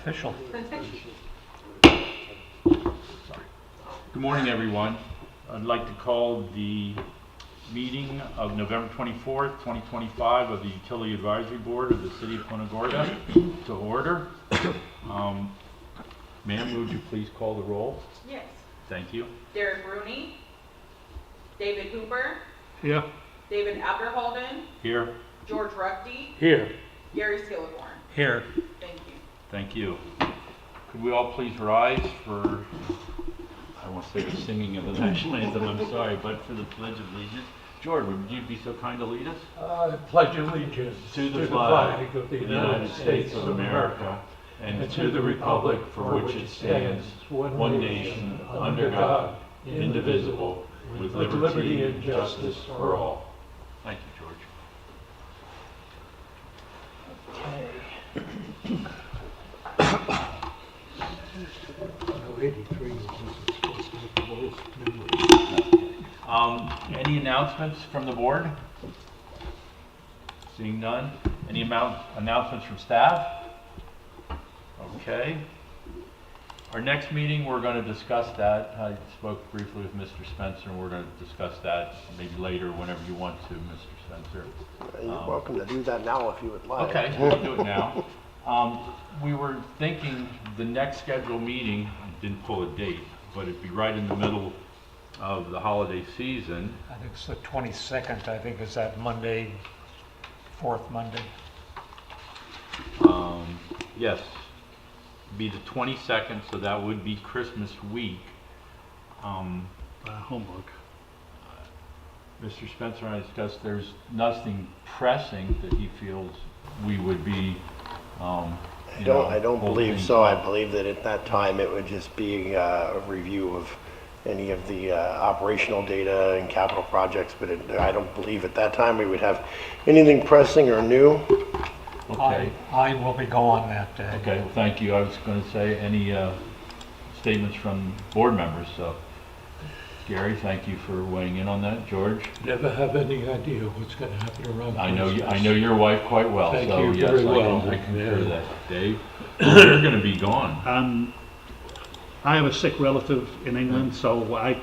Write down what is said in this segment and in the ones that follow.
Official. Good morning, everyone. I'd like to call the meeting of November 24th, 2025 of the Utility Advisory Board of the City of Punta Gorda to order. Ma'am, would you please call the roll? Yes. Thank you. Derek Rooney, David Hooper, Here. David Abderhalden, Here. George Ruckty, Here. Gary Skillagorn. Here. Thank you. Thank you. Could we all please rise for, I won't say the singing of the national anthem, I'm sorry, but for the Pledge of Allegiance. George, would you be so kind to lead us? I pledge allegiance To the flag of the United States of America and to the republic for which it stands, one nation, under God, indivisible, with liberty and justice for all. Thank you, George. No, 83 was supposed to be the lowest number. Any announcements from the board? Seeing none. Any announcements from staff? Okay. Our next meeting, we're going to discuss that. I spoke briefly with Mr. Spencer, and we're going to discuss that maybe later, whenever you want to, Mr. Spencer. You're welcome to do that now if you would like. Okay, we'll do it now. We were thinking the next scheduled meeting, didn't pull a date, but it'd be right in the middle of the holiday season. I think it's the 22nd, I think is that Monday, fourth Monday. Yes, be the 22nd, so that would be Christmas week. Homework. Mr. Spencer and I discussed there's nothing pressing that he feels we would be, I don't believe so. I believe that at that time it would just be a review of any of the operational data and capital projects, but I don't believe at that time we would have anything pressing or new. Okay, I will be gone that day. okay, well, thank you. I was going to say any statements from board members, so Gary, thank you for weighing in on that. George? Never have any idea what's going to happen around I know Christmas. your wife quite well, Thank so you yes, very well. I concur Yeah. that. Dave? Well, you're going to be gone. I have a sick relative in England, so I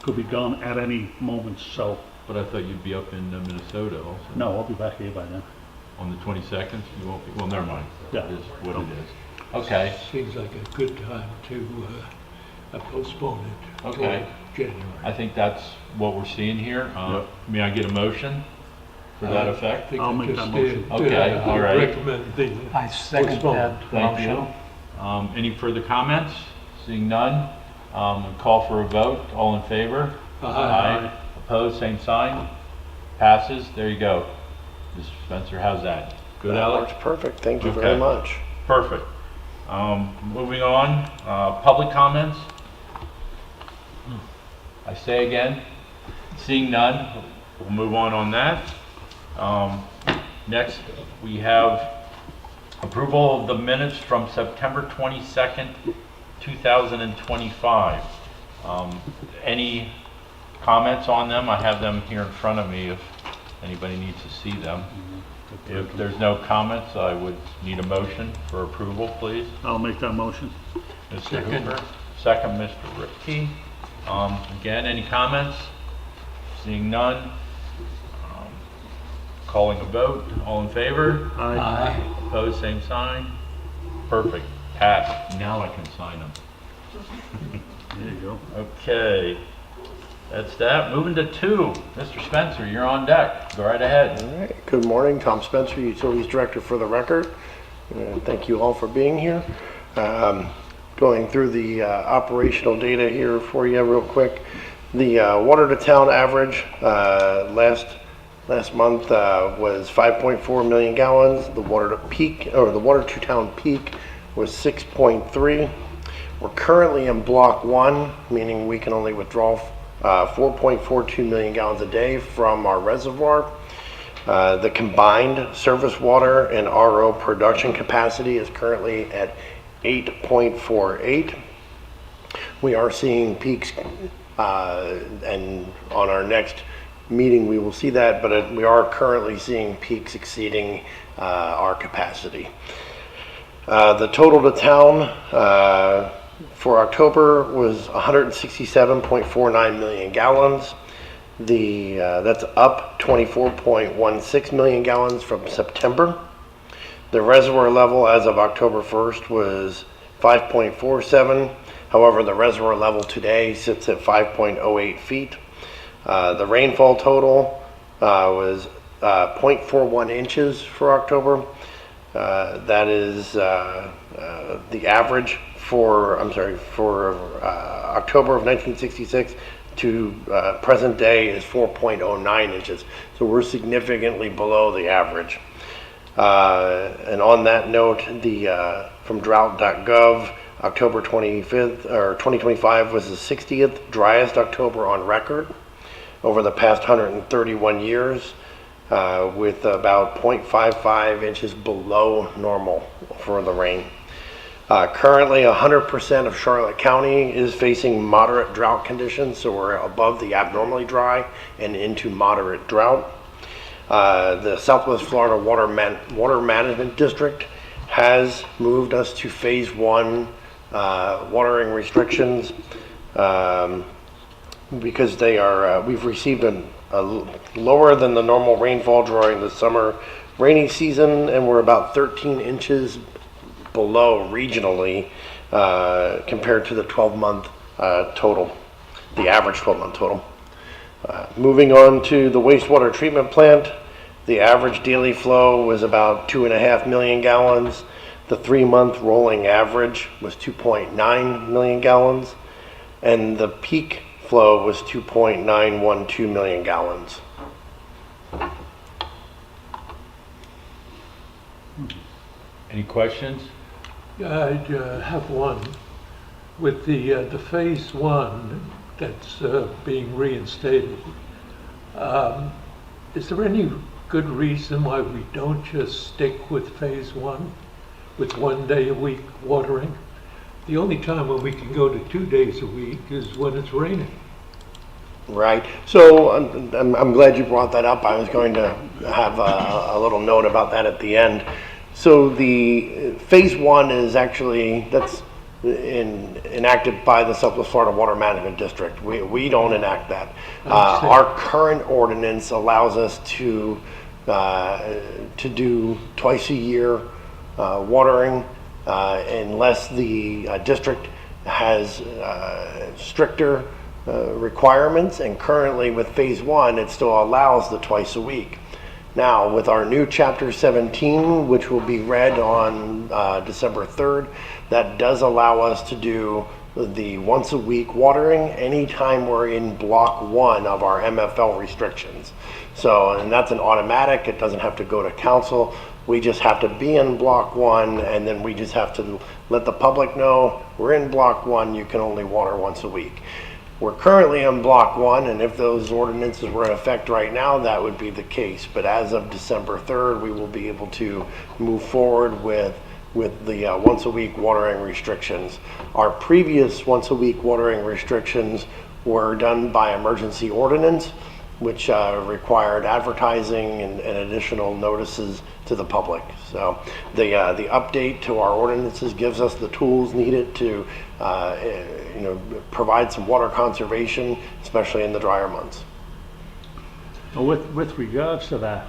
could be gone at any moment. So But I thought you'd be up in Minnesota also. no, I'll be back here by then. On the 22nd? You won't be, well, never mind. Yeah. It is what it is. Okay, Seems like a good time to postpone it Okay. till January. I think that's what we're seeing here. May I get a motion for that I effect? think I'll I make just that motion. did, Okay, all right. recommend the I second Postpone. that Thank motion. you. Any further comments? Seeing none, call for a vote. All in favor? Aye. Opposed, same sign. Passes. There you go. Mr. Spencer, how's that? Good, That Alex? works perfect. Thank you Okay. very much. Perfect. Moving on, public comments. I say again, seeing none, we'll move on that. Next, we have approval of the minutes from September 22nd, 2025. Any comments on them? I have them here in front of me if anybody needs to see them. If there's no comments, I would need a motion for approval, please. I'll make that motion. Mr. Second. Hooper, second, Mr. Ripke. Again, any comments? Seeing none. Calling a vote, all in favor? Aye. Opposed, same sign. Perfect, passed. Now I can sign them. There you go. Okay, that's that. Moving to 2, Mr. Spencer, you're on deck. Go right ahead. All right. Good morning, Tom Spencer, Utilities Director for the record. Thank you all for being here. Going through the operational data here for you real quick. The water to town average last month was 5.4 million gallons. The water to town peak was 6.3. We're currently in block 1, meaning we can only withdraw 4.42 million gallons a day from our reservoir. The combined surface water and RO production capacity is currently at 8.48. We are seeing peaks, and on our next meeting we will see that, but we are currently seeing peaks exceeding our capacity. The total to town for October was 167.49 million gallons. That's up 24.16 million gallons from September. The reservoir level as of October 1st was 5.47. However, the reservoir level today sits at 5.08 feet. The rainfall total was 0.41 inches for October. That is the average for October of 1966 to present day is 4.09 inches. So we're significantly below the average. And on that note, from drought.gov, October 25th or 2025 was the 60th driest October on record over the past 131 years, with about 0.55 inches below normal for the rain. Currently, 100% of Charlotte County is facing moderate drought conditions, so we're above the abnormally dry and into moderate drought. The Southwest Florida Water Management District has moved us to phase 1 watering restrictions because we've received a lower than the normal rainfall during the summer rainy season, and we're about 13 inches below regionally compared to the 12-month total, the average 12-month total. Moving on to the wastewater treatment plant, the average daily flow was about 2.5 million gallons. The 3-month rolling average was 2.9 million gallons, and the peak flow was 2.912 million gallons. Any questions? I'd have one. With the phase 1 that's being reinstated, is there any good reason why we don't just stick with phase 1 with 1 day a week watering? The only time when we can go to 2 days a week is when it's raining. Right. So I'm glad you brought that up. I was going to have a little note about that at the end. So the phase 1 is actually, that's enacted by the Southwest Florida Water Management District. We don't enact that. Our current ordinance allows us to do twice a year watering unless the district has stricter requirements, and currently with phase 1 it still allows the twice a week. Now with our new chapter 17, which will be read on December 3rd, that does allow us to do the once a week watering anytime we're in block 1 of our MFL restrictions. So, and that's an automatic, it doesn't have to go to council. We just have to be in block 1, and then we just have to let the public know we're in block 1, you can only water once a week. We're currently in block 1, and if those ordinances were in effect right now, that would be the case. But as of December 3rd, we will be able to move forward with the once a week watering restrictions. Our previous once a week watering restrictions were done by emergency ordinance, which required advertising and additional notices to the public. So the update to our ordinances gives us the tools needed to provide some water conservation, especially in the drier months. So with regards to that,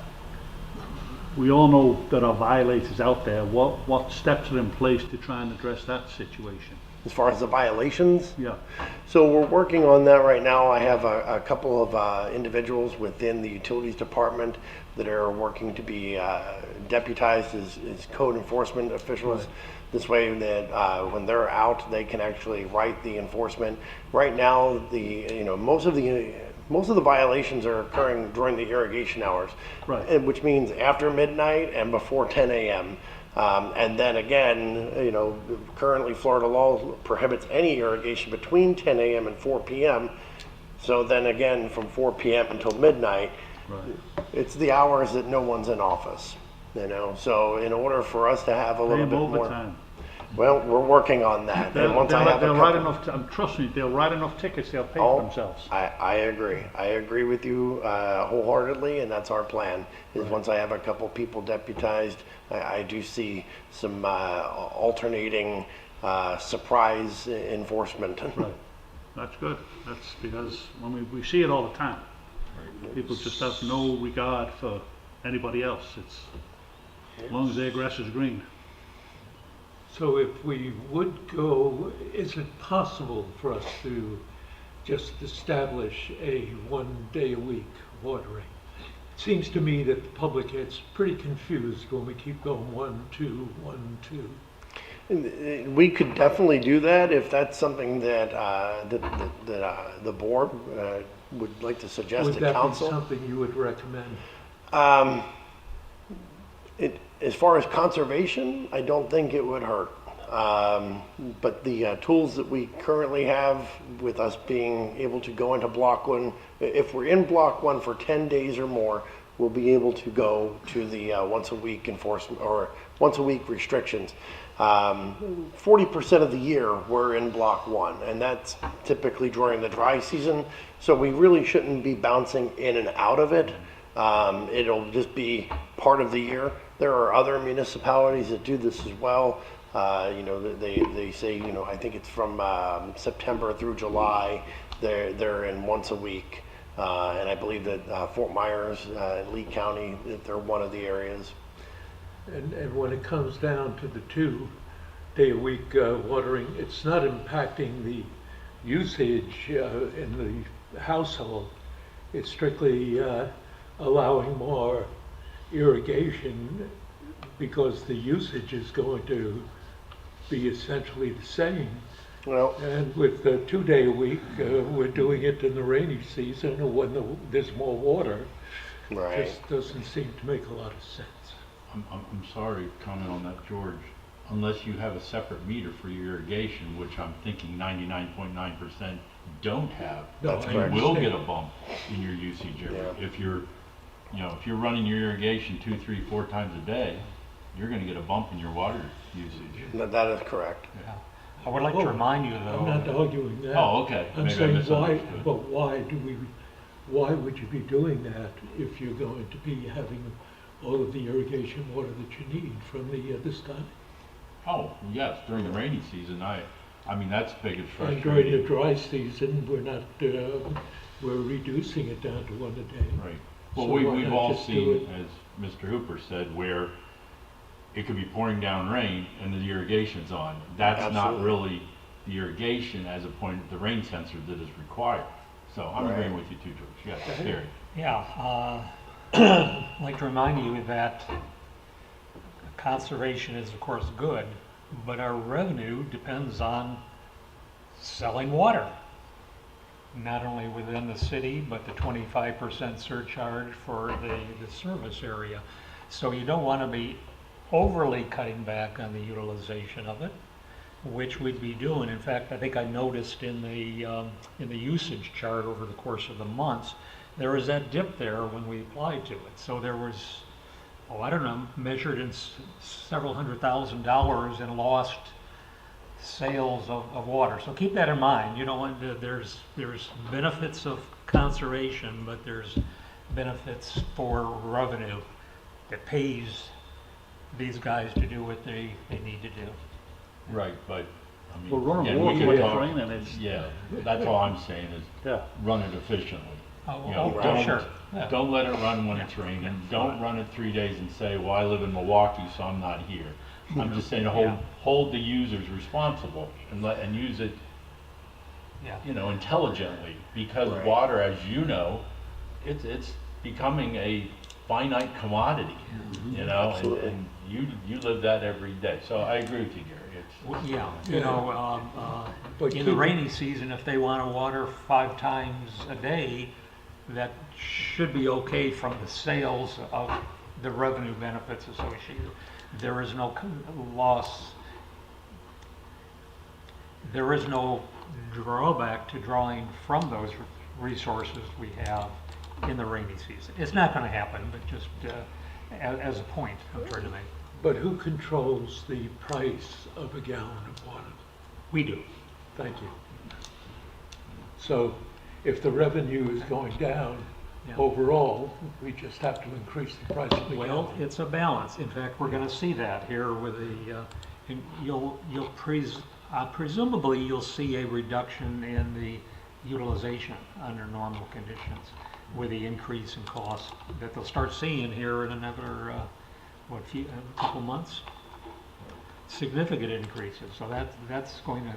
we all know there are violators out there. What steps are in place to try and address that situation? As far as the violations, Yeah. so we're working on that right now. I have a couple of individuals within the utilities department that are working to be deputized as code enforcement officials. Right. This way that when they're out, they can actually write the enforcement. Right now, most of the violations are occurring during the irrigation hours, right, which means after midnight and before 10 a.m. And then again, currently Florida law prohibits any irrigation between 10 a.m. and 4 p.m. So then again, from 4 p.m. until midnight, right, it's the hours that no one's in office. So in order for us to have a little bit more, Well, we're working on that. And once I have a They'll write couple, enough, trust me, they'll write enough tickets, they'll pay Oh, for themselves. I agree. I agree with you wholeheartedly, and that's our plan. Is once I have a couple people deputized, I do see some alternating surprise enforcement. Right, that's good. That's because when we see it all the time. People just have no regard for anybody else. It's, as long as their grass is green. So if we would go, is it possible for us to just establish a 1 day a week watering? It seems to me that the public gets pretty confused when we keep going 1, 2, 1, 2. We could definitely do that if that's something that the board would like to suggest Would to that be council. something you would recommend? As far as conservation, I don't think it would hurt. But the tools that we currently have with us being able to go into block one, if we're in block one for 10 days or more, we'll be able to go to the once a week enforcement or once a week restrictions. 40% of the year we're in block one, and that's typically during the dry season. So we really shouldn't be bouncing in and out of it. It'll just be part of the year. There are other municipalities that do this as well. They say, I think it's from September through July, they're in once a week. And I believe that Fort Myers and Lee County, that they're one of the areas. And when it comes down to the 2 day a week watering, it's not impacting the usage in the household. It's strictly allowing more irrigation because the usage is going to be essentially the same. Well, And with the 2 day a week, we're doing it in the rainy season when there's more water. right. Just doesn't seem to make a lot of sense. I'm sorry to comment on that, George. Unless you have a separate meter for your irrigation, which I'm thinking 99.9% don't have, That's I correct. you will understand. get a bump in your usage area. Yeah. If you're running your irrigation 2, 3, 4 times a day, you're gonna get a bump in your water usage. That is correct. Yeah. I would like to remind you, I'm not though, arguing that. Oh, okay. I'm Maybe I saying misunderstood. why would you be doing that if you're going to be having all of the irrigation water that you need from this time? Oh, yes, during the rainy season, I mean, that's biggest And during the frustrating. dry season, we're reducing it down to 1 a day. Right. Well, So why we've not all just do seen, it? as Mr. Hooper said, where it could be pouring down rain and the irrigation's on. That's not Absolutely. really the irrigation as opposed to the rain sensor that is required. So I'm Right. agreeing with you too, George. Yes, Terry. yeah, I'd like to remind you that conservation is of course good, but our revenue depends on selling water. Not only within the city, but the 25% surcharge for the service area. So you don't want to be overly cutting back on the utilization of it, which we'd be doing. In fact, I think I noticed in the usage chart over the course of the months, there was that dip there when we applied to it. So there was, I don't know, measured in several $100,000 in lost sales of water. So keep that in mind. You don't want to, there's benefits of conservation, but there's benefits for revenue that pays these guys to do what they need to do. Right, but, I mean. We're running again, we water can when it's talk- raining, it's, Yeah, that's all I'm saying is yeah. run it efficiently. Oh, You know, oh, don't- sure. Yeah. Don't let it run when it's raining. Don't run it 3 days and say, well, I live in Milwaukee, so I'm not here. I'm just saying to Yeah. hold the users responsible and use it, Yeah. intelligently. Because Right. water, as you know, it's becoming a finite commodity, Absolutely. and you live that every day. So I agree with you, Gary. It's, Yeah, But in the keep- rainy season, if they want to water 5 times a day, that should be okay from the sales of the revenue benefits associated. There is no loss, there is no drawback to drawing from those resources we have in the rainy season. It's not going to happen, but just as a point I'm trying to make. But who controls the price of a gallon of water? We do. Thank you. So if the revenue is going down Yeah. overall, we just have to increase the price of the Well, gallon. it's a balance. In fact, we're going to see that here with the, and presumably you'll see a reduction in the utilization under normal conditions with the increase in cost that they'll start seeing here in another, a couple months. Significant increases. So that's going to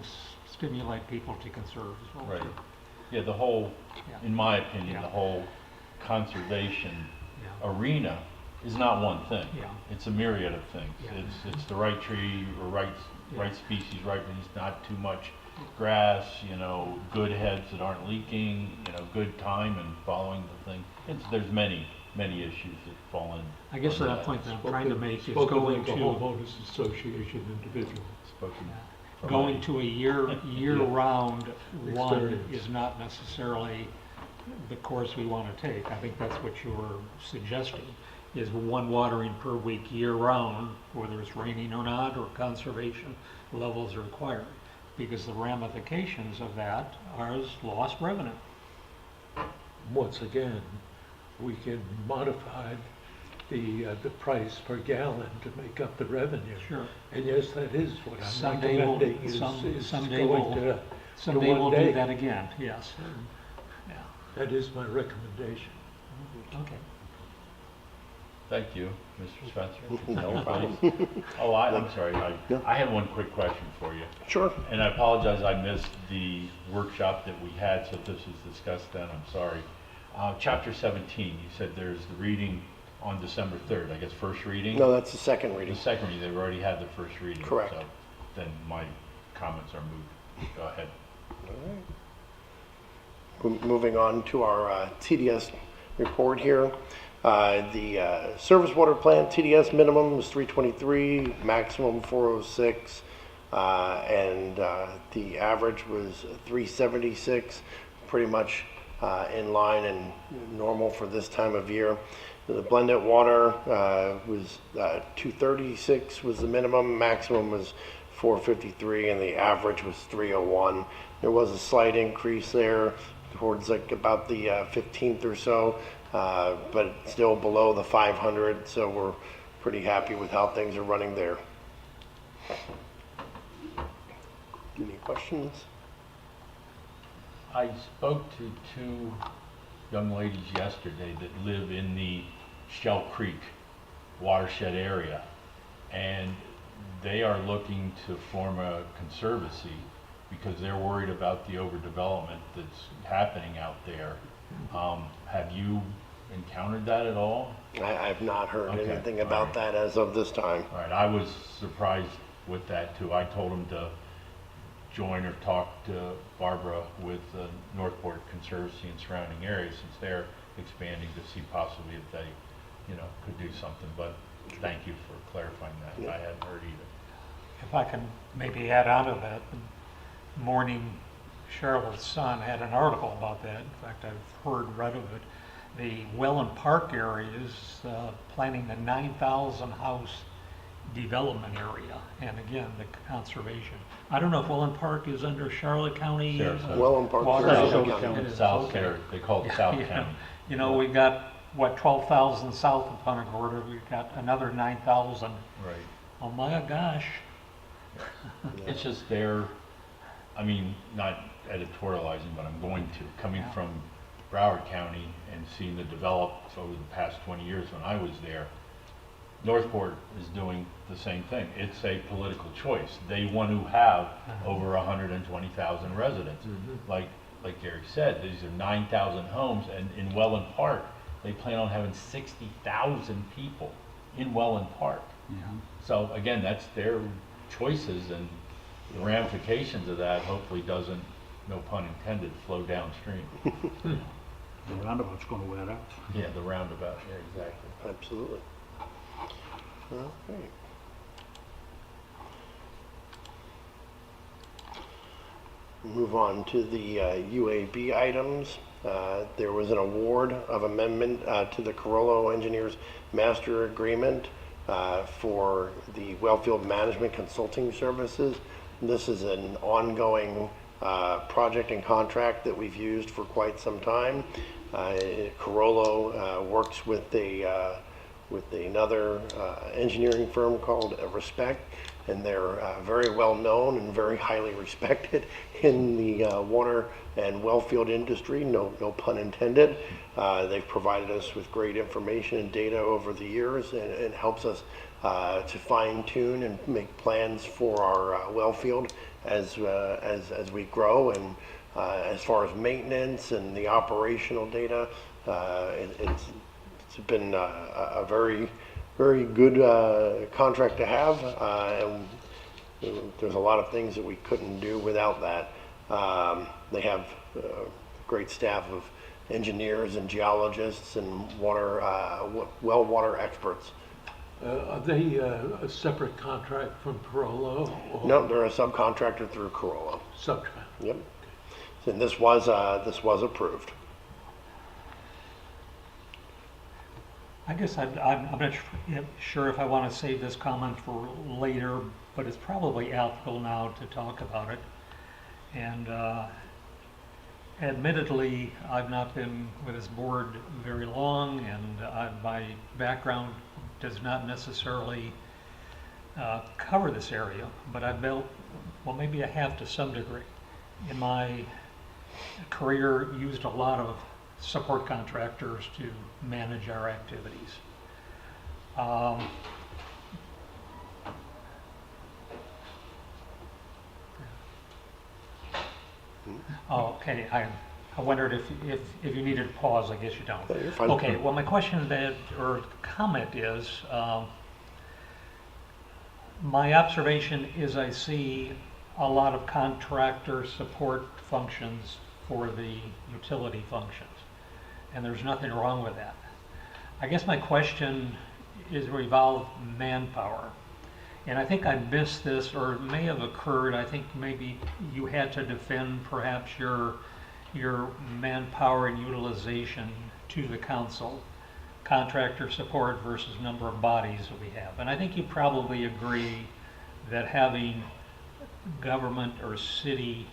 stimulate people to conserve as well. Right. too. Yeah, the whole, Yeah. in my opinion, Yeah. the whole conservation Yeah. arena is not one thing. Yeah. It's a myriad of things. Yeah. It's the right tree or right species, right, leaves, not too much grass, good heads that aren't leaking, good time and following the thing. There's many issues that fall in. I guess under that point that I'm Spoken- trying to make is spoken going like a to, homeowners association individual. Spoken from going my- to a year-round one Experience. is not necessarily the course we want to take. I think that's what you're suggesting, is one watering per week year-round, whether it's raining or not, or conservation levels are required. Because the ramifications of that are lost revenue. Once again, we can modify the price per gallon to make up the revenue. Sure. And yes, that is what I'm Someday we'll- recommending is someday going we'll- to, Someday one we'll day. do that again, yes. Yeah, that is my recommendation. okay. Thank you, Mr. Spencer. No problem. Oh, I'm sorry, No. I had one quick question for you. Sure. And I apologize, I missed the workshop that we had, so if this was discussed then, I'm sorry. Chapter 17, you said there's the reading on December 3rd, I guess first reading? No, that's the second The reading. second reading, they've already had the first reading. Correct. So then my comments are moved. Go ahead. Moving on to our TDS report here. The service water plant TDS minimum was 323, maximum 406, and the average was 376, pretty much in line and normal for this time of year. The blended water was 236 was the minimum, maximum was 453, and the average was 301. There was a slight increase there towards like about the 15th or so, but still below the 500, so we're pretty happy with how things are running there. Any questions? I spoke to two young ladies yesterday that live in the Shell Creek watershed area, and they are looking to form a conservancy because they're worried about the overdevelopment that's happening out there. Have you encountered that at all? I've not heard Okay, anything all about right. that as of this time. All right, I was surprised with that too. I told them to join or talk to Barbara with Northport Conservancy and surrounding areas, since they're expanding, to see possibly if they, could do something. But thank you for clarifying that. I hadn't heard either. If I can maybe add on to that, the Morning Charlotte Sun had an article about that. In fact, I've read of it. The Welland Park area is planning a 9,000 house development area, and again, the conservation. I don't know if Welland Park is under Charlotte County. Sarasota. Welland Park, water- Sarasota County. It is, South okay. there, they call it Yeah, South yeah. County. We've got, 12,000 south of Punta Gorda. We've got another 9,000. Right. Oh my gosh. It's just their, not editorializing, but I'm going to, coming Yeah. from Broward County and seeing the develop over the past 20 years when I was there, Northport is doing the same thing. It's a political choice. They want to have over 120,000 residents. Like Gary said, these are 9,000 homes, and in Welland Park, they plan on having 60,000 people in Welland Park. So again, that's their choices, and the ramifications of that hopefully doesn't, no pun intended, flow downstream. The roundabout's gonna wear out. Yeah, the roundabout, yeah, exactly. Absolutely. Okay. Move on to the UAB items. There was an award of amendment to the Carollo Engineers Master Agreement for the Wellfield Management Consulting Services. This is an ongoing project and contract that we've used for quite some time. Carollo works with another engineering firm called Respect, and they're very well known and very highly respected in the water and wellfield industry, no pun intended. They've provided us with great information and data over the years, and helps us to fine tune and make plans for our wellfield as we grow. And as far as maintenance and the operational data, it's been a very good contract to have, and there's a lot of things that we couldn't do without that. They have a great staff of engineers and geologists and well water experts. Are they a separate contract from Carollo? Or No, they're a subcontractor through Carollo. subcontract? Yep. And this was approved. I guess I'm not sure if I want to save this comment for later, but it's probably applicable now to talk about it. And admittedly, I've not been with this board very long, and my background does not necessarily cover this area, but I've built, well, maybe I have to some degree. In my career, used a lot of support contractors to manage our activities. Oh, okay, I wondered if you needed a pause. I guess you don't. Yeah, you're fine. Okay, well, my question or comment is, my observation is I see a lot of contractor support functions for the utility functions, and there's nothing wrong with that. I guess my question is revolve manpower. And I think I missed this, or it may have occurred. I think maybe you had to defend perhaps your manpower and utilization to the council, contractor support versus number of bodies that we have. And I think you probably agree that having government or city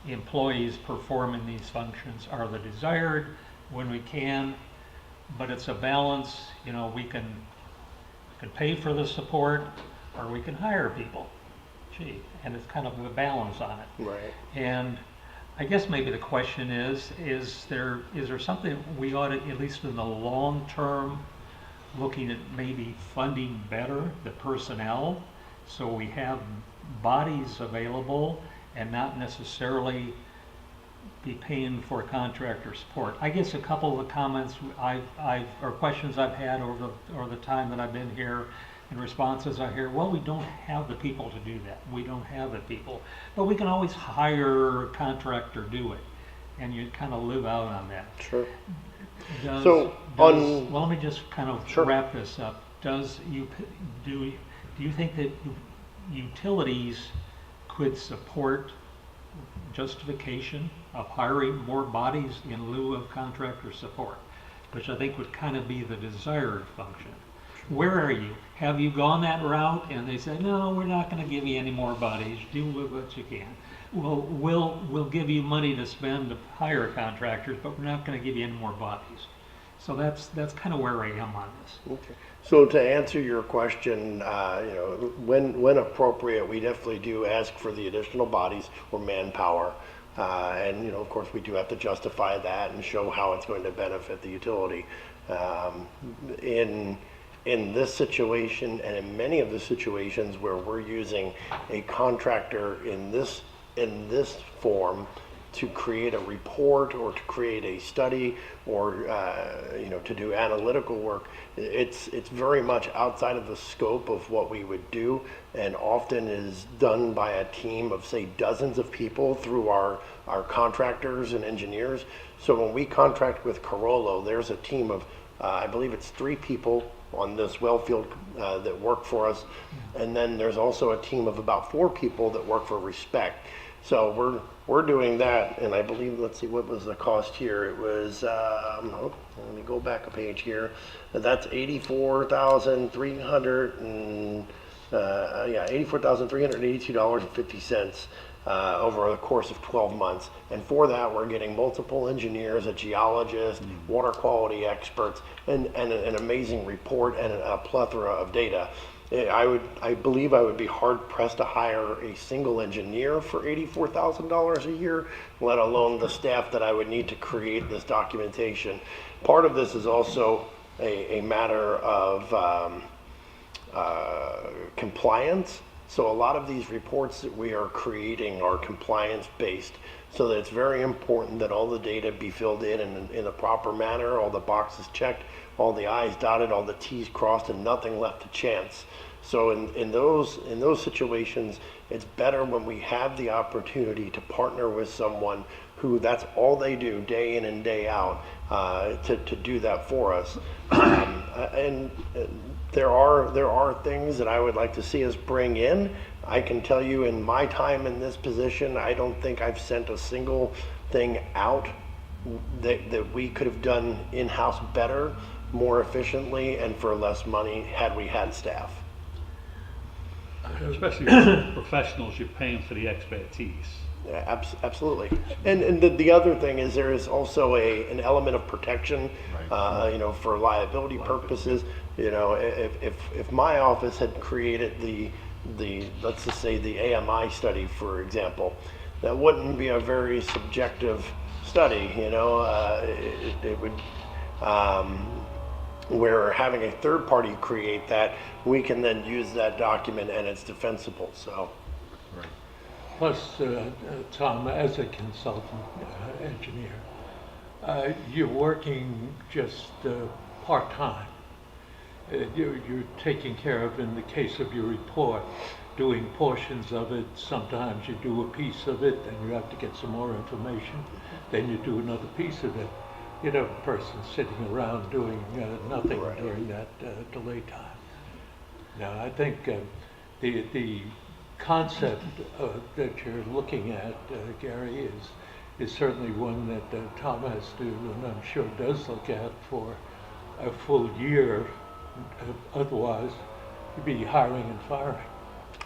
employees performing these functions are the desired when we can, but it's a balance. You know, we can pay for the support, or we can hire people. Gee, and it's kind of a balance on it. Right. And I guess maybe the question is there something we ought to, at least in the long term, looking at maybe funding better the personnel so we have bodies available and not necessarily be paying for contractor support? I guess a couple of the comments or questions I've had over the time that I've been here, and responses I hear, well, we don't have the people to do that. We don't have the people. But we can always hire a contractor do it. And you kind of live out on that. Sure. Well, let me just kind of Sure. wrap this up. Do you think that utilities could support justification of hiring more bodies in lieu of contractor support, which I think would kind of be the desired function? Where are you? Have you gone that route? And they say, no, we're not going to give you any more bodies. Do what you can. Well, we'll give you money to spend to hire contractors, but we're not going to give you any more bodies. So that's kind of where I am on this. Okay. So to answer your question, when appropriate, we definitely do ask for the additional bodies or manpower. And of course, we do have to justify that and show how it's going to benefit the utility. In this situation, and in many of the situations where we're using a contractor in this form to create a report or to create a study or to do analytical work, it's very much outside of the scope of what we would do, and often is done by a team of, say, dozens of people through our contractors and engineers. So when we contract with Carollo, there's a team of I believe it's 3 people on this wellfield that work for us, and then there's also a team of about 4 people that work for Respect. So we're doing that, and I believe, let's see, what was the cost here? It was, oh, let me go back a page here. That's 84,300 and, yeah, $84,382.50 over the course of 12 months. And for that, we're getting multiple engineers, a geologist, water quality experts, and an amazing report and a plethora of data. I believe I would be hard pressed to hire a single engineer for $84,000 a year, let alone the staff that I would need to create this documentation. Part of this is also a matter of compliance. So a lot of these reports that we are creating are compliance based. So that it's very important that all the data be filled in a proper manner, all the boxes checked, all the I's dotted, all the T's crossed, and nothing left to chance. So in those situations, it's better when we have the opportunity to partner with someone who that's all they do day in and day out to do that for us. And there are things that I would like to see us bring in. I can tell you in my time in this position, I don't think I've sent a single thing out that we could have done in-house better, more efficiently, and for less money had we had staff. Especially professionals, you're paying for the expertise. Yeah, absolutely. And the other thing is there is also an element of protection, you know, for liability purposes. You know, if my office had created the let's just say the AMI study, for example, that wouldn't be a very subjective study. You know, it would. Where having a third party create that, we can then use that document and it's defensible. So. Plus, Tom, as a consultant engineer, you're working just part-time. You're taking care of, in the case of your report, doing portions of it. Sometimes you do a piece of it, then you have to get some more information. Then you do another piece of it. You know, a person sitting around doing nothing during that delay time. Now, I think the concept that you're looking at, Gary, is certainly one that Tom has to, and I'm sure does look at for a full year. Otherwise, you'd be hiring and firing.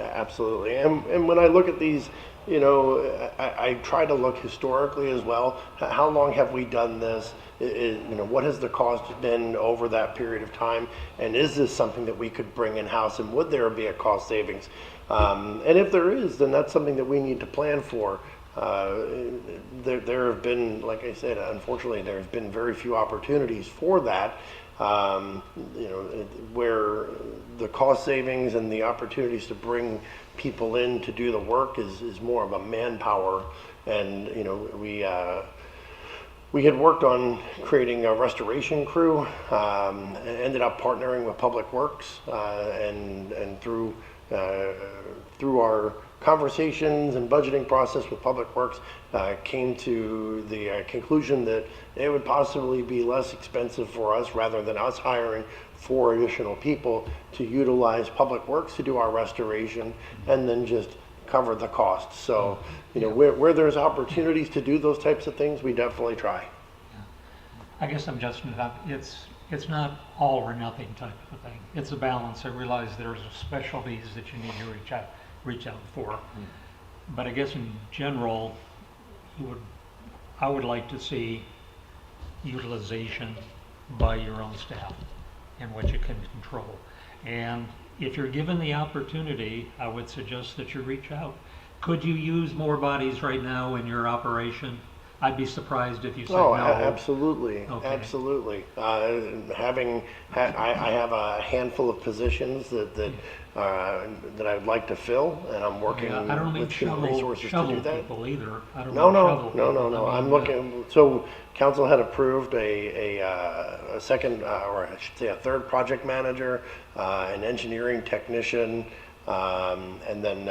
Absolutely. And when I look at these, you know, I try to look historically as well. How long have we done this? You know, what has the cost been over that period of time? And is this something that we could bring in-house? And would there be a cost savings? And if there is, then that's something that we need to plan for. There have been, like I said, unfortunately, there have been very few opportunities for that. You know, where the cost savings and the opportunities to bring people in to do the work is more of a manpower. And, you know, we had worked on creating a restoration crew, and ended up partnering with Public Works, and through our conversations and budgeting process with Public Works, came to the conclusion that it would possibly be less expensive for us, rather than us hiring 4 additional people, to utilize Public Works to do our restoration and then just cover the cost. So, you know, where there's opportunities to do those types of things, we definitely try. I guess I'm just, it's not all or nothing type of a thing. It's a balance. I realize there's specialties that you need to reach out for. But I guess in general, I would like to see utilization by your own staff and what you can control. And if you're given the opportunity, I would suggest that you reach out. Could you use more bodies right now in your operation? I'd be surprised if you said no. Absolutely, Okay. absolutely. I have a handful of positions that I'd like to fill, and I'm working Yeah, I don't mean with human resources to shovel do that. people either. I don't No, mean no, shovel no, no, people. no. I I'm mean, looking, so council had approved a second, or I should say a third project manager, an engineering technician, and then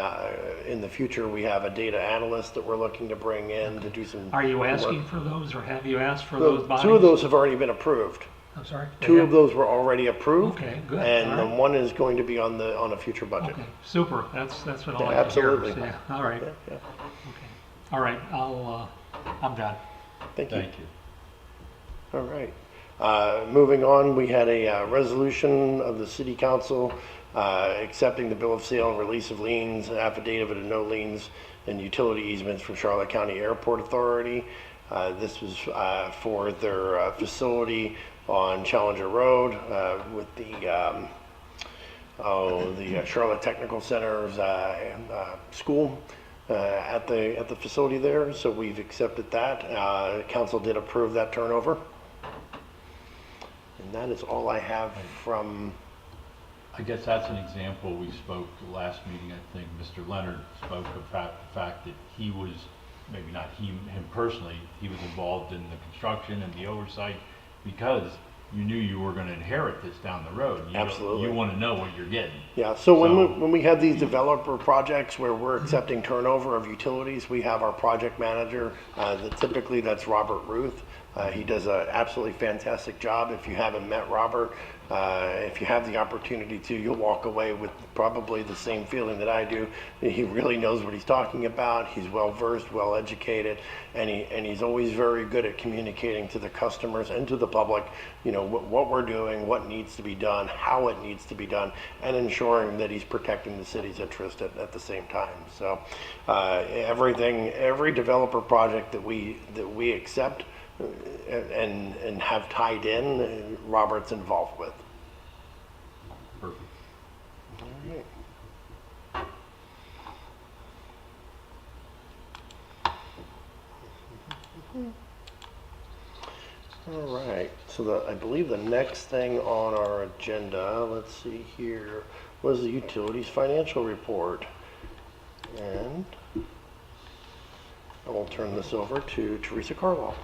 in the future, we have a data analyst that we're looking to bring in to do some. Are you asking work. for those, or have you asked for those bodies? 2 of those have already been approved. I'm sorry? Two of those were already approved. Okay, good. And All the right. one is going to be on a future budget. Okay, super. That's what I Yeah, like absolutely. to hear. So, yeah, all right. Yeah, yeah. Okay. All right, I'm done. Thank you. Thank you. All right. Moving on, we had a resolution of the city council accepting the bill of sale and release of liens, affidavit of no liens, and utility easements from Charlotte County Airport Authority. This was for their facility on Challenger Road with the Charlotte Technical Center's school at the facility there. So we've accepted that. Council did approve that turnover. And that is all I have from, I guess that's an example. We spoke last meeting, I think Mr. Leonard spoke about the fact that he was, maybe not him personally, he was involved in the construction and the oversight because you knew you were going to inherit this down the road. Absolutely. You want to know what you're getting. yeah, so when we have these developer projects where we're accepting turnover of utilities, we have our project manager, typically that's Robert Ruth. He does an absolutely fantastic job. If you haven't met Robert, if you have the opportunity to, you'll walk away with probably the same feeling that I do. He really knows what he's talking about. He's well versed, well educated, and he's always very good at communicating to the customers and to the public, you know, what we're doing, what needs to be done, how it needs to be done, and ensuring that he's protecting the city's interest at the same time. So every developer project that we accept and have tied in, Robert's involved with. Perfect. All right, so I believe the next thing on our agenda, let's see here, was the utilities financial report. And I will turn this over to Teresa Carwell.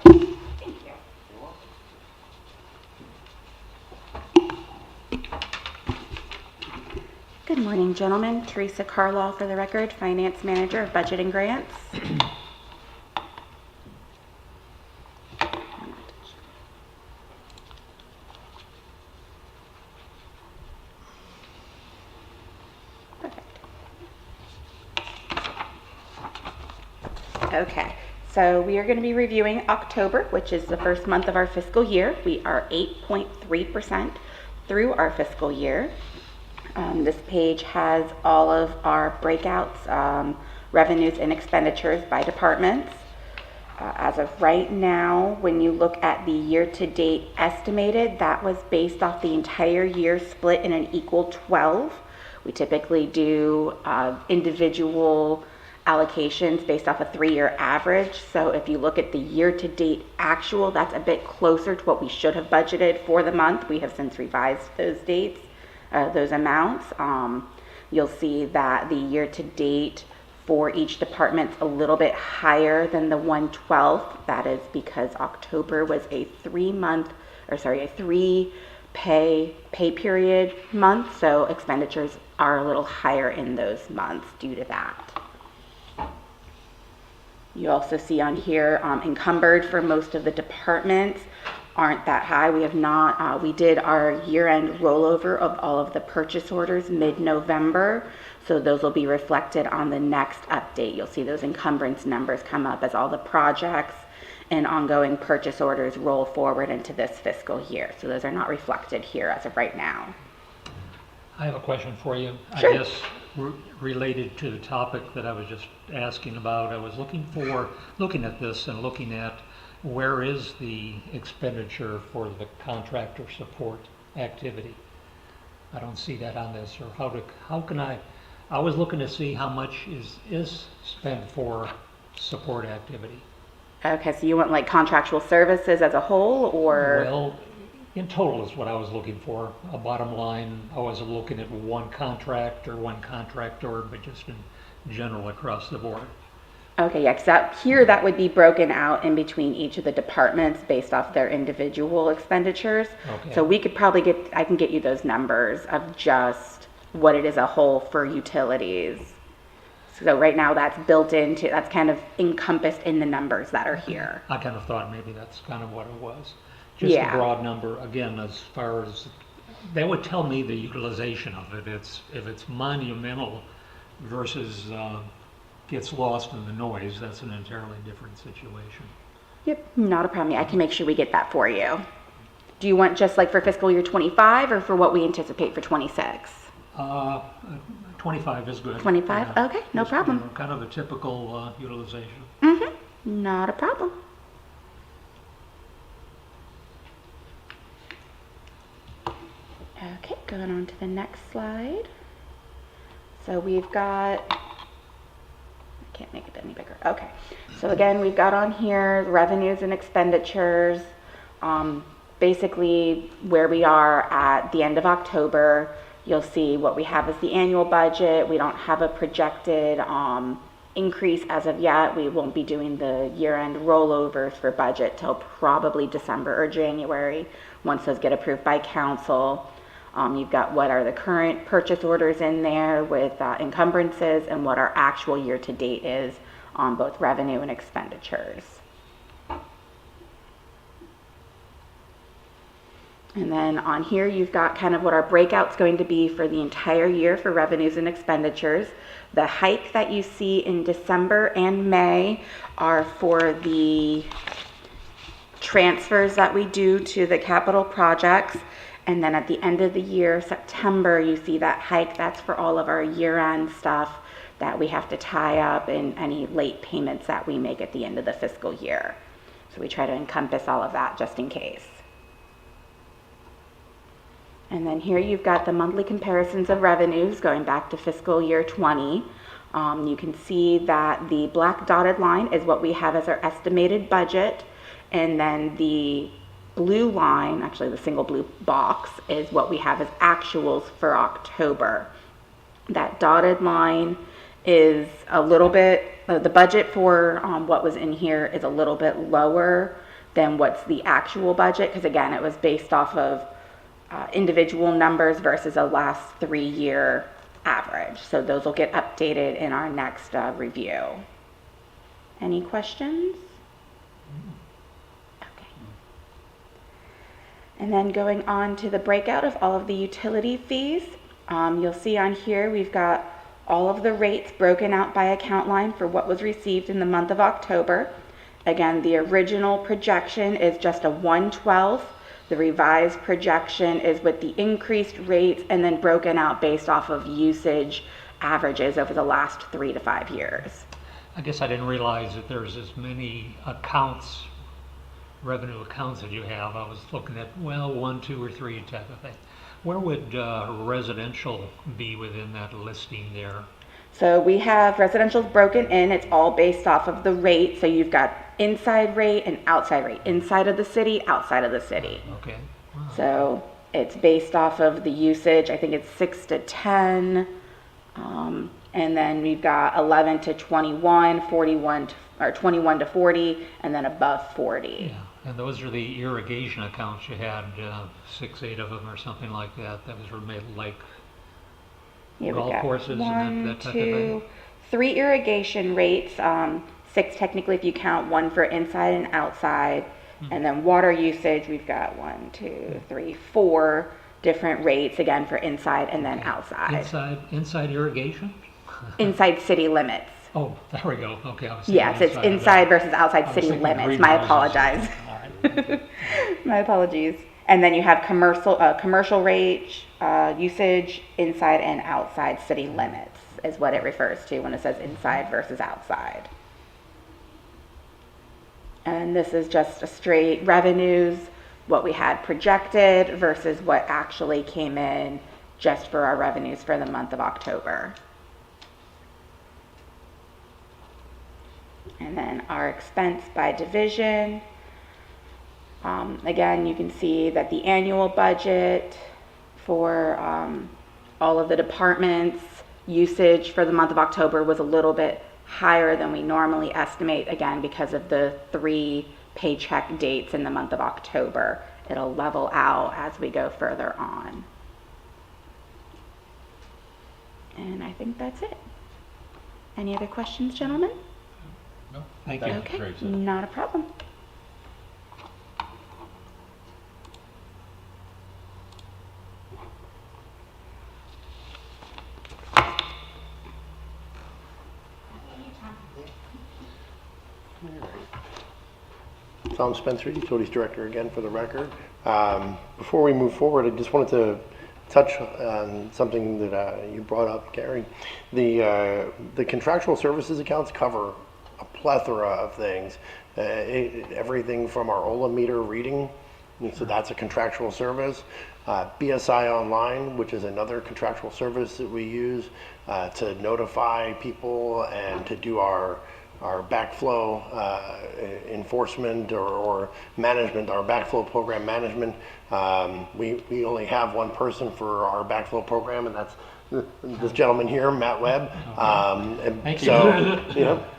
Good morning, gentlemen. Teresa Carlaw for the record, Finance Manager of Budget and Grants. Perfect. Okay, so we are going to be reviewing October, which is the first month of our fiscal year. We are 8.3% through our fiscal year. This page has all of our breakouts, revenues and expenditures by departments. As of right now, when you look at the year-to-date estimated, that was based off the entire year split in an equal 12. We typically do individual allocations based off a 3-year average. So if you look at the year-to-date actual, that's a bit closer to what we should have budgeted for the month. We have since revised those dates. Those amounts. You'll see that the year-to-date for each department's a little bit higher than the 1/12. That is because October was a 3 pay period month, so expenditures are a little higher in those months due to that. You also see on here encumbered for most of the departments aren't that high. We have not, we did our year-end rollover of all of the purchase orders mid-November, so those will be reflected on the next update. You'll see those encumbrance numbers come up as all the projects and ongoing purchase orders roll forward into this fiscal year. So those are not reflected here as of right now. I have a question for you. Sure. I guess related to the topic that I was just asking about. I was looking at this and looking at where is the expenditure for the contractor support activity? I don't see that on this, or how can I was looking to see how much is spent for support activity. Okay, so you want like contractual services as a whole, or? Well, in total is what I was looking for, a bottom line. I wasn't looking at one contract or one contractor, but just in general across the board. Okay, yeah, because here that would be broken out in between each of the departments based off their individual expenditures. Okay. So we could probably I can get you those numbers of just what it is a whole for utilities. So right now that's kind of encompassed in the numbers that are here. I kind of thought maybe that's kind of what it was. Just a Yeah. broad number, again, as far as, that would tell me the utilization of it. If it's monumental versus gets lost in the noise, that's an entirely different situation. Yep, not a problem. I can make sure we get that for you. Do you want just like for fiscal year 25 or for what we anticipate for 26? 25 is good. 25? Yeah. Okay, no Just, problem. Kind of a typical utilization. Not a problem. Okay, going on to the next slide. So we've got, I can't make it any bigger. Okay, so again, we've got on here revenues and expenditures. Basically where we are at the end of October. You'll see what we have as the annual budget. We don't have a projected increase as of yet. We won't be doing the year-end rollovers for budget till probably December or January, once those get approved by council. You've got what are the current purchase orders in there with encumbrances and what our actual year-to-date is on both revenue and expenditures. And then on here, you've got kind of what our breakout's going to be for the entire year for revenues and expenditures. The hike that you see in December and May are for the transfers that we do to the capital projects. And then at the end of the year, September, you see that hike. That's for all of our year-end stuff that we have to tie up and any late payments that we make at the end of the fiscal year. So we try to encompass all of that just in case. And then here you've got the monthly comparisons of revenues going back to fiscal year 20. You can see that the black dotted line is what we have as our estimated budget. And then the blue line, actually the single blue box, is what we have as actuals for October. That dotted line is a little bit, the budget for what was in here is a little bit lower than what's the actual budget, because again, it was based off of individual numbers versus a last 3-year average. So those will get updated in our next review. Any questions? Okay. And then going on to the breakout of all of the utility fees, you'll see on here we've got all of the rates broken out by account line for what was received in the month of October. Again, the original projection is just a 1/12. The revised projection is with the increased rates and then broken out based off of usage averages over the last 3 to 5 years. I guess I didn't realize that there's as many accounts, revenue accounts that you have. I was looking at, well, 1, 2, or 3 type of thing. Where would residential be within that listing there? So we have residentials broken in. It's all based off of the rate. So you've got inside rate and outside rate. Inside of the city, outside of the city. Okay. Wow. So it's based off of the usage. I think it's 6 to 10. And then we've got 11 to 21, 41 to, or 21 to 40, and then above 40. Yeah, and those are the irrigation accounts you had, 6, 8 of them or something like that. That was made like Yeah, golf we've got courses and 1, that type of 2, thing. 3 irrigation rates, 6 technically if you count 1 for inside and outside. And then water usage, we've got 1, 2, 3, 4 different rates, again, for inside and then outside. Inside irrigation? Inside city limits. Oh, there we go. Okay, I was thinking Yes, it's inside versus I outside was city thinking limits. greenhouses. My apologize. All right. My apologies. And then you have commercial rate usage inside and outside city limits is what it refers to when it says inside versus outside. And this is just a straight revenues, what we had projected versus what actually came in just for our revenues for the month of October. And then our expense by division. Again, you can see that the annual budget for all of the departments usage for the month of October was a little bit higher than we normally estimate, again, because of the 3 paycheck dates in the month of October. It'll level out as we go further on. And I think that's it. Any other questions, gentlemen? Thank you. Thank you, Okay, Teresa. not a problem. Tom Spencer, Utilities Director again for the record. Before we move forward, I just wanted to touch on something that you brought up, Gary. The contractual services accounts cover a plethora of things. Everything from our OLA meter reading, so that's a contractual service. BSI Online, which is another contractual service that we use to notify people and to do our backflow enforcement or management, our backflow program management. We only have one person for our backflow program, and that's this gentleman here, Matt Webb. Thank you.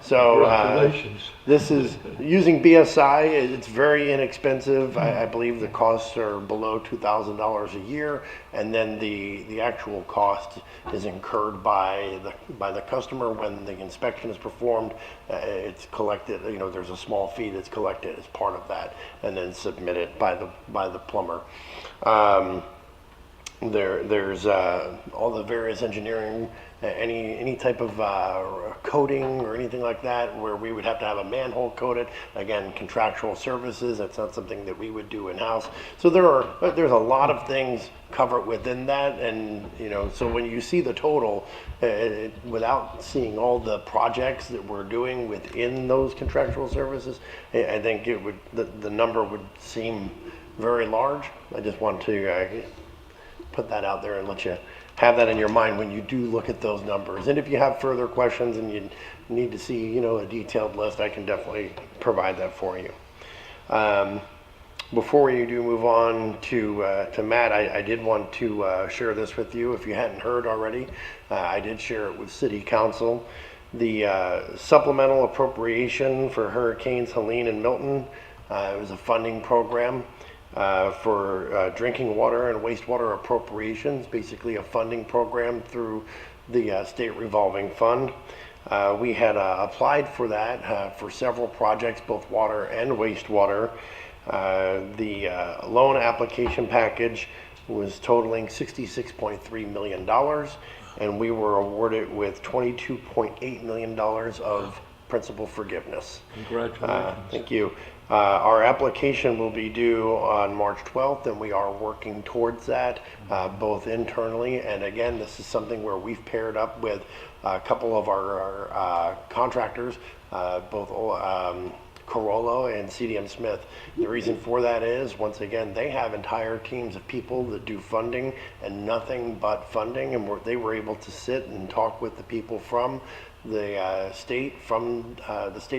So Congratulations. this is using BSI. It's very inexpensive. I believe the costs are below $2,000 a year, and then the actual cost is incurred by the customer when the inspection is performed. It's collected. There's a small fee that's collected as part of that, and then submitted by the plumber. There's all the various engineering, any type of coating or anything like that where we would have to have a manhole coated. Again, contractual services. That's not something that we would do in-house. So there's a lot of things covered within that, and so when you see the total, without seeing all the projects that we're doing within those contractual services, I think the number would seem very large. I just want to put that out there and let you have that in your mind when you do look at those numbers. And if you have further questions and you need to see, a detailed list, I can definitely provide that for you. Before you do move on to Matt, I did want to share this with you. If you hadn't heard already, I did share it with City Council. The supplemental appropriation for Hurricanes Helene and Milton, it was a funding program for drinking water and wastewater appropriations, basically a funding program through the state revolving fund. We had applied for that for several projects, both water and wastewater. The loan application package was totaling $66.3 million, and we were awarded with $22.8 million of principal forgiveness. Congratulations. Thank you. Our application will be due on March 12th, and we are working towards that, both internally, and again, this is something where we've paired up with a couple of our contractors, both Corollo and CDM Smith. The reason for that is, once again, they have entire teams of people that do funding and nothing but funding, and they were able to sit and talk with the people from the state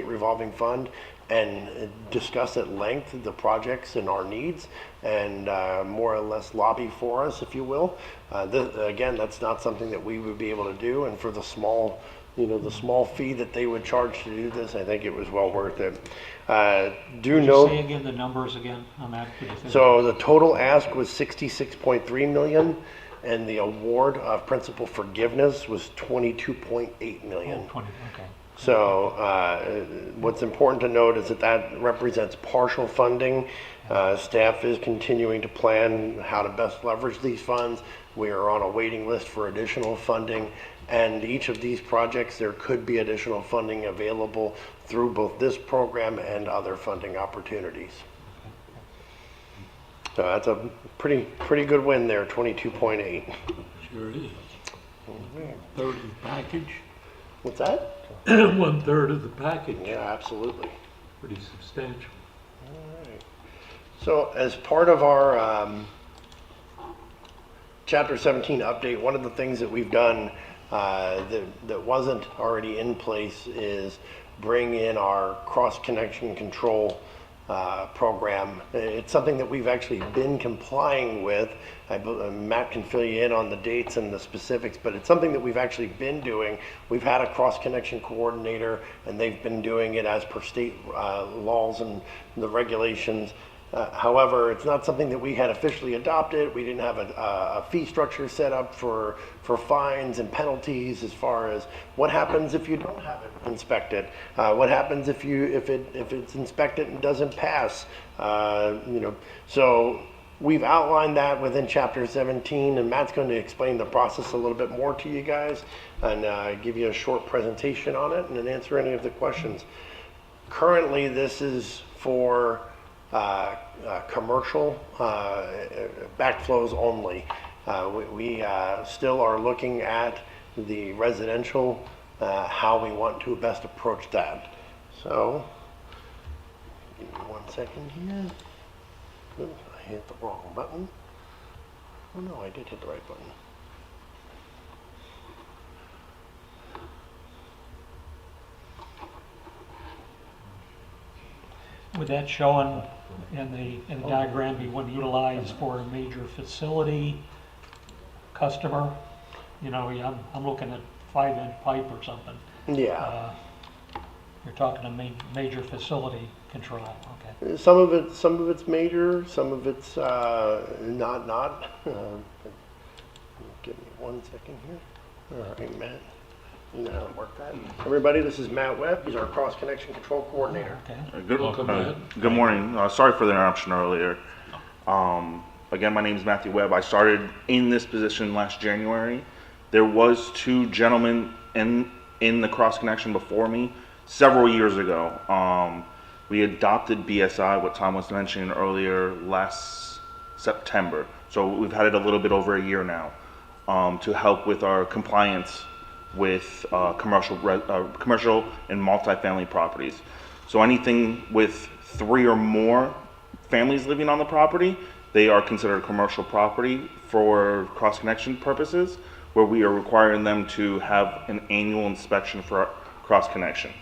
revolving fund, and discuss at length the projects and our needs, and more or less lobby for us, if you will. Again, that's not something that we would be able to do, and for the small fee that they would charge to do this, I think it was well worth it. Could you say again the numbers again on that? So the total ask was $66.3 million, and the award of principal forgiveness was $22.8 million. Oh, 20, okay. So what's important to note is that represents partial funding. Staff is continuing to plan how to best leverage these funds. We are on a waiting list for additional funding, and each of these projects, there could be additional funding available through both this program and other funding opportunities. So that's a pretty good win there, 22.8. Sure is. Third of the package. What's that? 1/3 of the package. Yeah, absolutely. Pretty substantial. All right. So as part of our Chapter 17 update, one of the things that we've done that wasn't already in place is bring in our cross-connection control program. It's something that we've actually been complying with. Matt can fill you in on the dates and the specifics, but it's something that we've actually been doing. We've had a cross-connection coordinator, and they've been doing it as per state laws and the regulations. However, it's not something that we had officially adopted. We didn't have a fee structure set up for fines and penalties as far as what happens if you don't have it inspected. What happens if it's inspected and doesn't pass? So we've outlined that within Chapter 17, and Matt's going to explain the process a little bit more to you guys and give you a short presentation on it and then answer any of the questions. Currently, this is for commercial backflows only. We still are looking at the residential, how we want to best approach that. So, give me 1 second here. Oops, I hit the wrong button. Oh no, I did hit the right button. Would that showing in the diagram be one utilized for a major facility customer? You know, I'm looking at 5-inch pipe or something. Yeah. You're talking a major facility control, okay. Some of it's major, some of it's not. Give me 1 second here. All right, Matt. You know how to work that. Everybody, this is Matt Webb. He's our cross connection control coordinator. Okay. Good morning. Sorry for the interruption earlier. Again, my name is Matthew Webb. I started in this position last January. There was 2 gentlemen in the cross connection before me several years ago. We adopted BSI, what Tom was mentioning earlier, last September. So we've had it a little bit over a year now, to help with our compliance with commercial and multifamily properties. So anything with 3 or more families living on the property, they are considered commercial property for cross connection purposes, where we are requiring them to have an annual inspection for cross connection.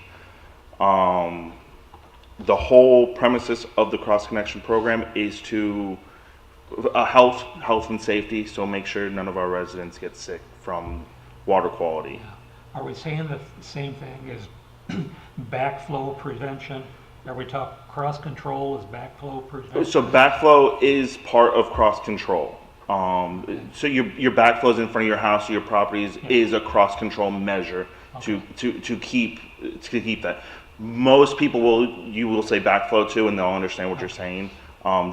The whole premises of the cross connection program is to health and safety, so make sure none of our residents get sick from water quality. Are we saying the same thing as backflow prevention? Are we talking cross control as backflow prevention? So backflow is part of cross control. So your backflows in front of your house or your properties is a cross control measure to keep that. Most people will say backflow too, and they'll understand what you're saying.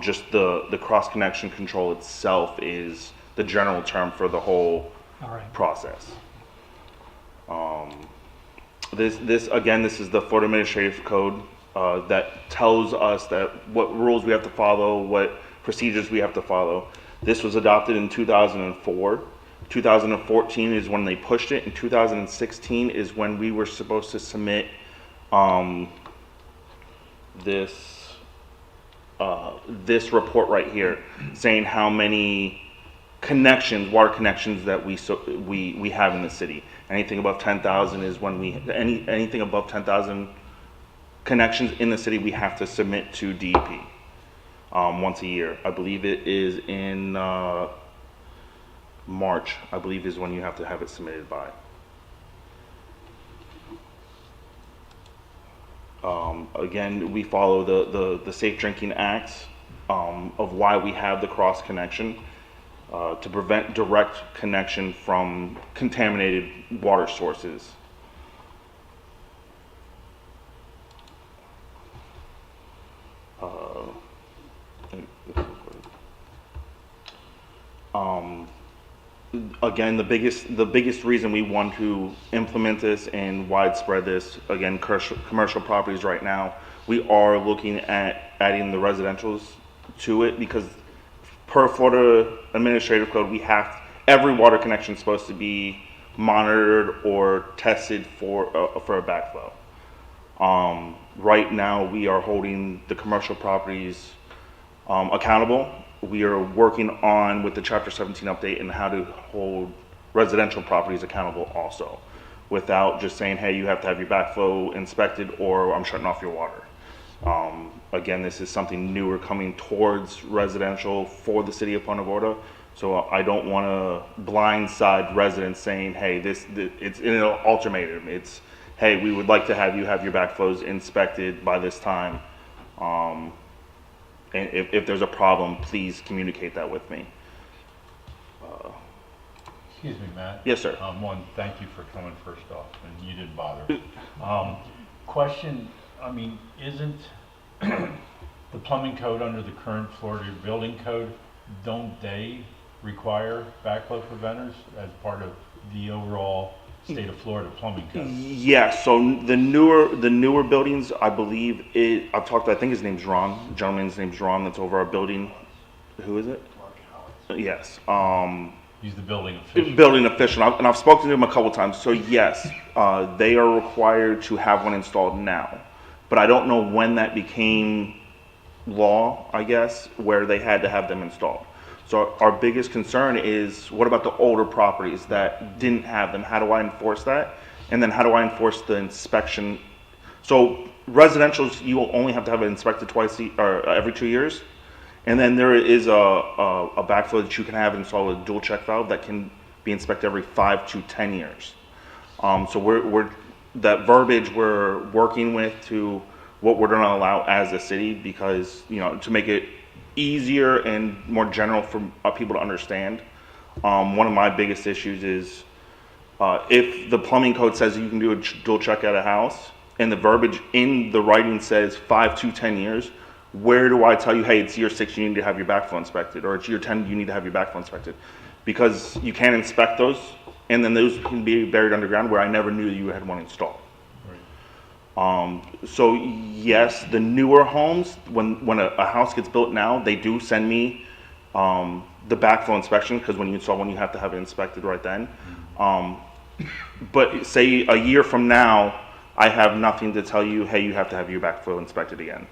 Just the cross connection control itself is the general term for the whole process. This is the Florida Administrative Code that tells us that what rules we have to follow, what procedures we have to follow. This was adopted in 2004. 2014 is when they pushed it, and 2016 is when we were supposed to submit this report right here, saying how many water connections that we have in the city. Anything above 10,000 is when anything above 10,000 connections in the city we have to submit to DEP once a year. I believe it is in March. I believe is when you have to have it submitted by. Again, we follow the Safe Drinking Acts of why we have the cross connection to prevent direct connection from contaminated water sources. Again, the biggest reason we want to implement this and widespread this, again, commercial properties right now, we are looking at adding the residentials to it, because per Florida Administrative Code, every water connection is supposed to be monitored or tested for a backflow. Right now, we are holding the commercial properties accountable. We are working on with the Chapter 17 update and how to hold residential properties accountable also, without just saying, hey, you have to have your backflow inspected or I'm shutting off your water. Again, this is something newer coming towards residential for the city of Punta Gorda, so I don't want to blindside residents saying, hey, it's in an ultimatum. It's, hey, we would like to have you have your backflows inspected by this time. And if there's a problem, please communicate that with me. Excuse me, Matt. Yes, sir. One, thank you for coming first off, and you didn't bother. Question, I mean, isn't the plumbing code under the current Florida building code, don't they require backflow preventers as part of the overall state of Florida plumbing code. Yeah, so the newer buildings, I believe I think his name's Ron, the gentleman's name's Ron that's over our building. Who is it? Yes. He's the building official. Building official, and I've spoken to him a couple times. So yes, they are required to have one installed now, but I don't know when that became law, I guess, where they had to have them installed. So our biggest concern is, what about the older properties that didn't have them? How do I enforce that? And then how do I enforce the inspection? So residentials, you will only have to have it inspected every 2 years. And then there is a backflow that you can have installed, a dual check valve that can be inspected every 5 to 10 years. So we're that verbiage we're working with to what we're going to allow as a city, because, you know, to make it easier and more general for people to understand. One of my biggest issues is if the plumbing code says you can do a dual check at a house and the verbiage in the writing says 5 to 10 years, where do I tell you, hey, it's year 6, you need to have your backflow inspected, or it's year 10, you need to have your backflow inspected? Because you can't inspect those, and then those can be buried underground where I never knew you had one installed. So yes, the newer homes, when a house gets built now, they do send me the backflow inspection, because when you install one, you have to have it inspected right then. But say a year from now, I have nothing to tell you, hey, you have to have your backflow inspected again.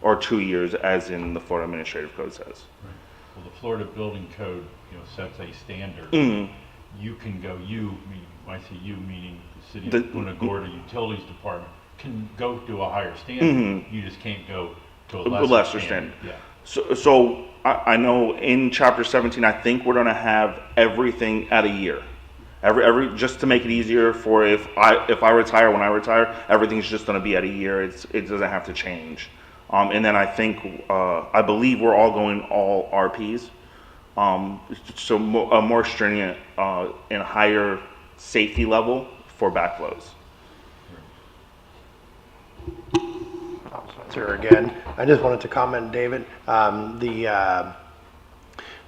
Or 2 years, as in the Florida Administrative Code says. Right. Well, the Florida Building Code, sets a standard. You can go, when I say you, meaning the city of Punta Gorda Utilities Department, can go to a higher standard. You just can't go to a lesser standard. Yeah. So I know in Chapter 17, I think we're going to have everything at a year. Every just to make it easier for if I retire, when I retire, everything's just going to be at a year. It doesn't have to change. And then I believe we're all going all RPs. So a more stringent and higher safety level for backflows. Sir, again, I just wanted to comment, David.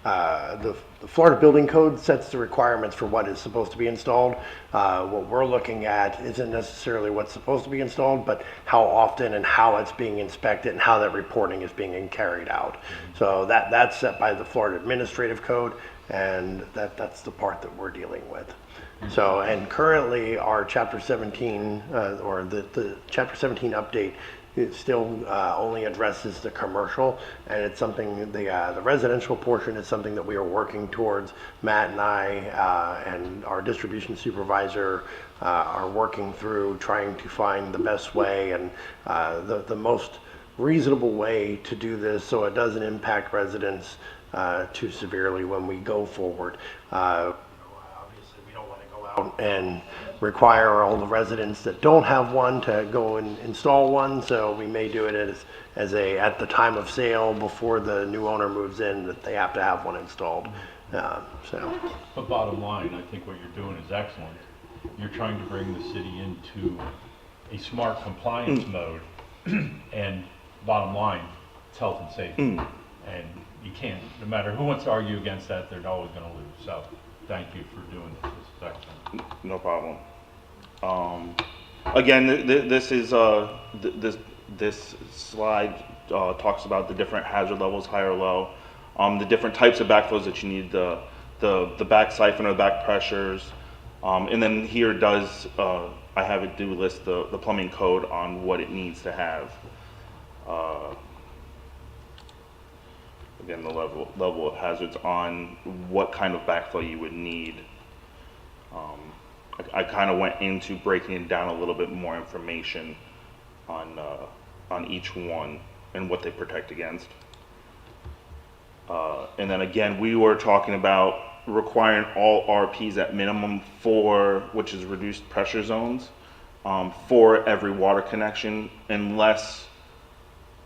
The Florida Building Code sets the requirements for what is supposed to be installed. What we're looking at isn't necessarily what's supposed to be installed, but how often and how it's being inspected and how that reporting is being carried out. So that's set by the Florida Administrative Code, and that's the part that we're dealing with. So, and currently our Chapter 17, or the Chapter 17 update, it still only addresses the commercial, and it's something, the residential portion is something that we are working towards. Matt and I and our distribution supervisor are working through trying to find the best way and the most reasonable way to do this so it doesn't impact residents too severely when we go forward. Obviously, we don't want to go out and require all the residents that don't have one to go and install one, so we may do it as at the time of sale before the new owner moves in, that they have to have one installed. But bottom line, I think what you're doing is excellent. You're trying to bring the city into a smart compliance mode, and bottom line, it's health and safety. And you can't, no matter who wants to argue against that, they're always going to lose. So thank you for doing this. This is excellent. No problem. Again, this is this slide talks about the different hazard levels, high or low, the different types of backflows that you need, the back siphon or the back pressures, and then here does I have it do list the plumbing code on what it needs to have. Again, the level of hazards on what kind of backflow you would need. I kind of went into breaking it down a little bit more information on each one and what they protect against. And then again, we were talking about requiring all RPs at minimum which is reduced pressure zones, for every water connection, unless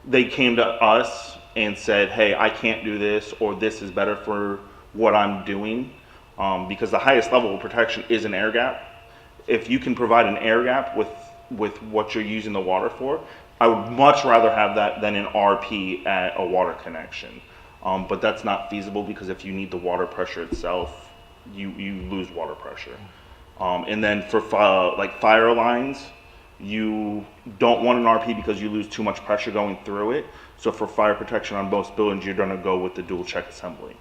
they came to us and said, hey, I can't do this, or this is better for what I'm doing. Because the highest level of protection is an air gap. If you can provide an air gap with what you're using the water for, I would much rather have that than an RP at a water connection. But that's not feasible, because if you need the water pressure itself, you lose water pressure. And then for like fire lines, you don't want an RP because you lose too much pressure going through it. So for fire protection on most buildings, you're gonna go with the dual check assembly.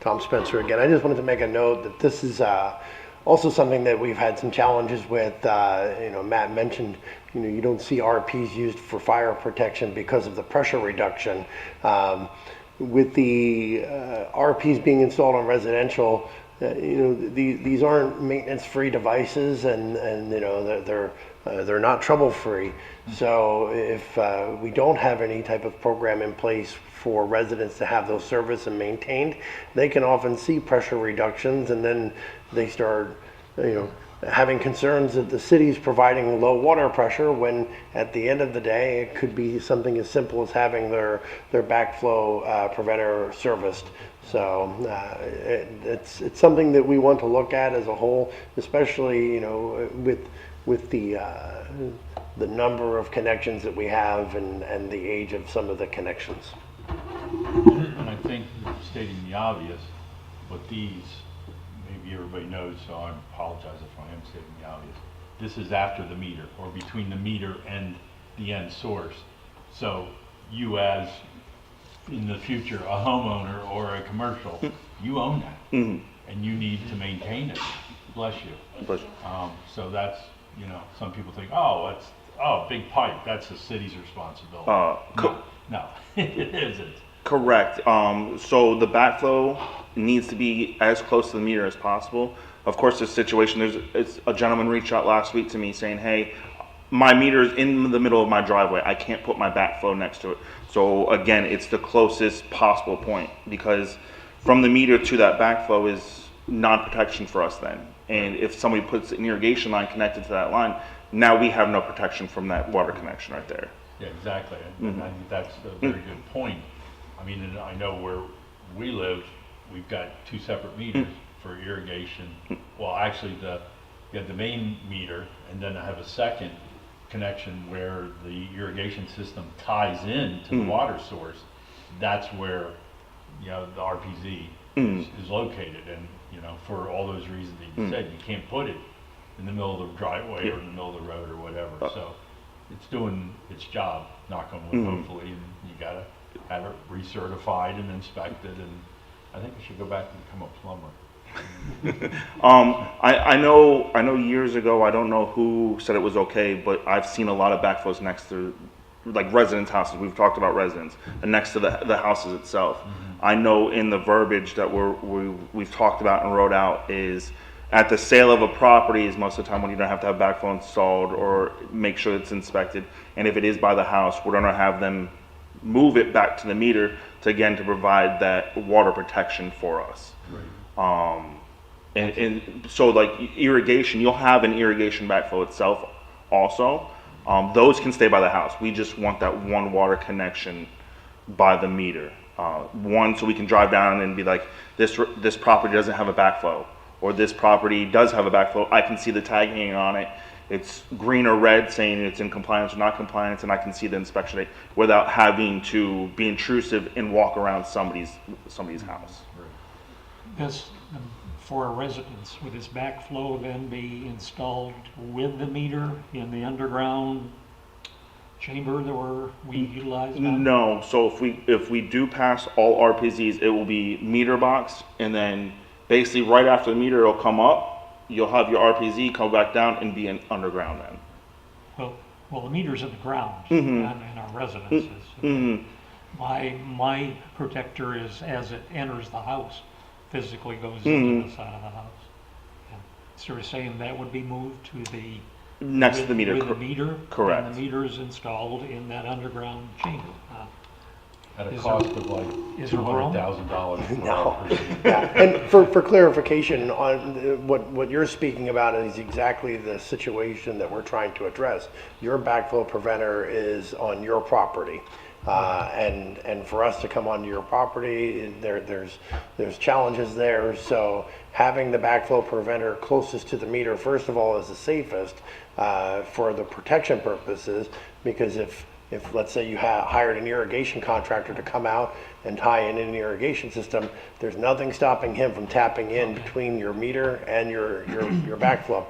Tom Spencer again. I just wanted to make a note that this is also something that we've had some challenges with. Matt mentioned, you don't see RPs used for fire protection because of the pressure reduction. With the RPs being installed on residential, these aren't maintenance-free devices, and they're not trouble-free. So if we don't have any type of program in place for residents to have those serviced and maintained, they can often see pressure reductions, and then they start, having concerns that the city's providing low water pressure, when at the end of the day, it could be something as simple as having their backflow preventer serviced. So it's something that we want to look at as a whole, especially with the number of connections that we have and the age of some of the connections. And I think stating the obvious, but these, maybe everybody knows, so I apologize if I am stating the obvious. This is after the meter, or between the meter and the end source. So you, as in the future a homeowner or a commercial, you own that, and you need to maintain it. Bless you. But So that's, some people think, big pipe, that's the city's responsibility. No, it isn't. correct. So the backflow needs to be as close to the meter as possible. Of course, this situation, it's a gentleman reached out last week to me saying, hey, my meter is in the middle of my driveway. I can't put my backflow next to it. So again, it's the closest possible point, because from the meter to that backflow is non-protection for us then. And if somebody puts an irrigation line connected to that line, now we have no protection from that water connection right there. Yeah, exactly. And I think that's a very good point. I mean, and I know where we live, we've got two separate meters for irrigation. Well, actually, you have the main meter, and then I have a second connection where the irrigation system ties in to the water source. That's where, the RPZ is located. And, for all those reasons that you said, you can't put it in the middle of the driveway or in the middle of the road or whatever. So it's doing its job, knock on wood, hopefully, and you gotta have it recertified and inspected, and I think we should go back and become a plumber. I know years ago, I don't know who said it was okay, but I've seen a lot of backflows next to, like, residents' houses. We've talked about residents, and next to the houses itself. I know in the verbiage that we've talked about and wrote out is, at the sale of a property is most of the time when you don't have to have backflow installed or make sure it's inspected. And if it is by the house, we're gonna have them move it back to the meter to provide that water protection for us. Right. And so, like, irrigation, you'll have an irrigation backflow itself also. Those can stay by the house. We just want that one water connection by the meter. One, so we can drive down and be like, this property doesn't have a backflow, or this property does have a backflow. I can see the tag hanging on it. It's green or red saying it's in compliance or not compliance, and I can see the inspection date without having to be intrusive and walk around somebody's house. This, for residents, would this backflow then be installed with the meter in the underground chamber that we utilize now? No, so if we do pass all RPZs, it will be meter box, and then basically right after the meter it'll come up, you'll have your RPZ come back down and be in underground then. Well, the meter's in the ground and in our residences. My protector is as it enters the house, physically goes into the side of the house. And so you're saying that would be moved to the Next to the meter. with the meter, Correct. and the meter is installed in that underground chamber. At a Is cost of like is there room? $200,000. No. And for clarification on what you're speaking about is exactly the situation that we're trying to address. Your backflow preventer is on your property. And for us to come onto your property, there's challenges there. So having the backflow preventer closest to the meter, first of all, is the safest for the protection purposes, because if let's say you hired an irrigation contractor to come out and tie in an irrigation system, there's nothing stopping him from tapping in between your meter and your backflow.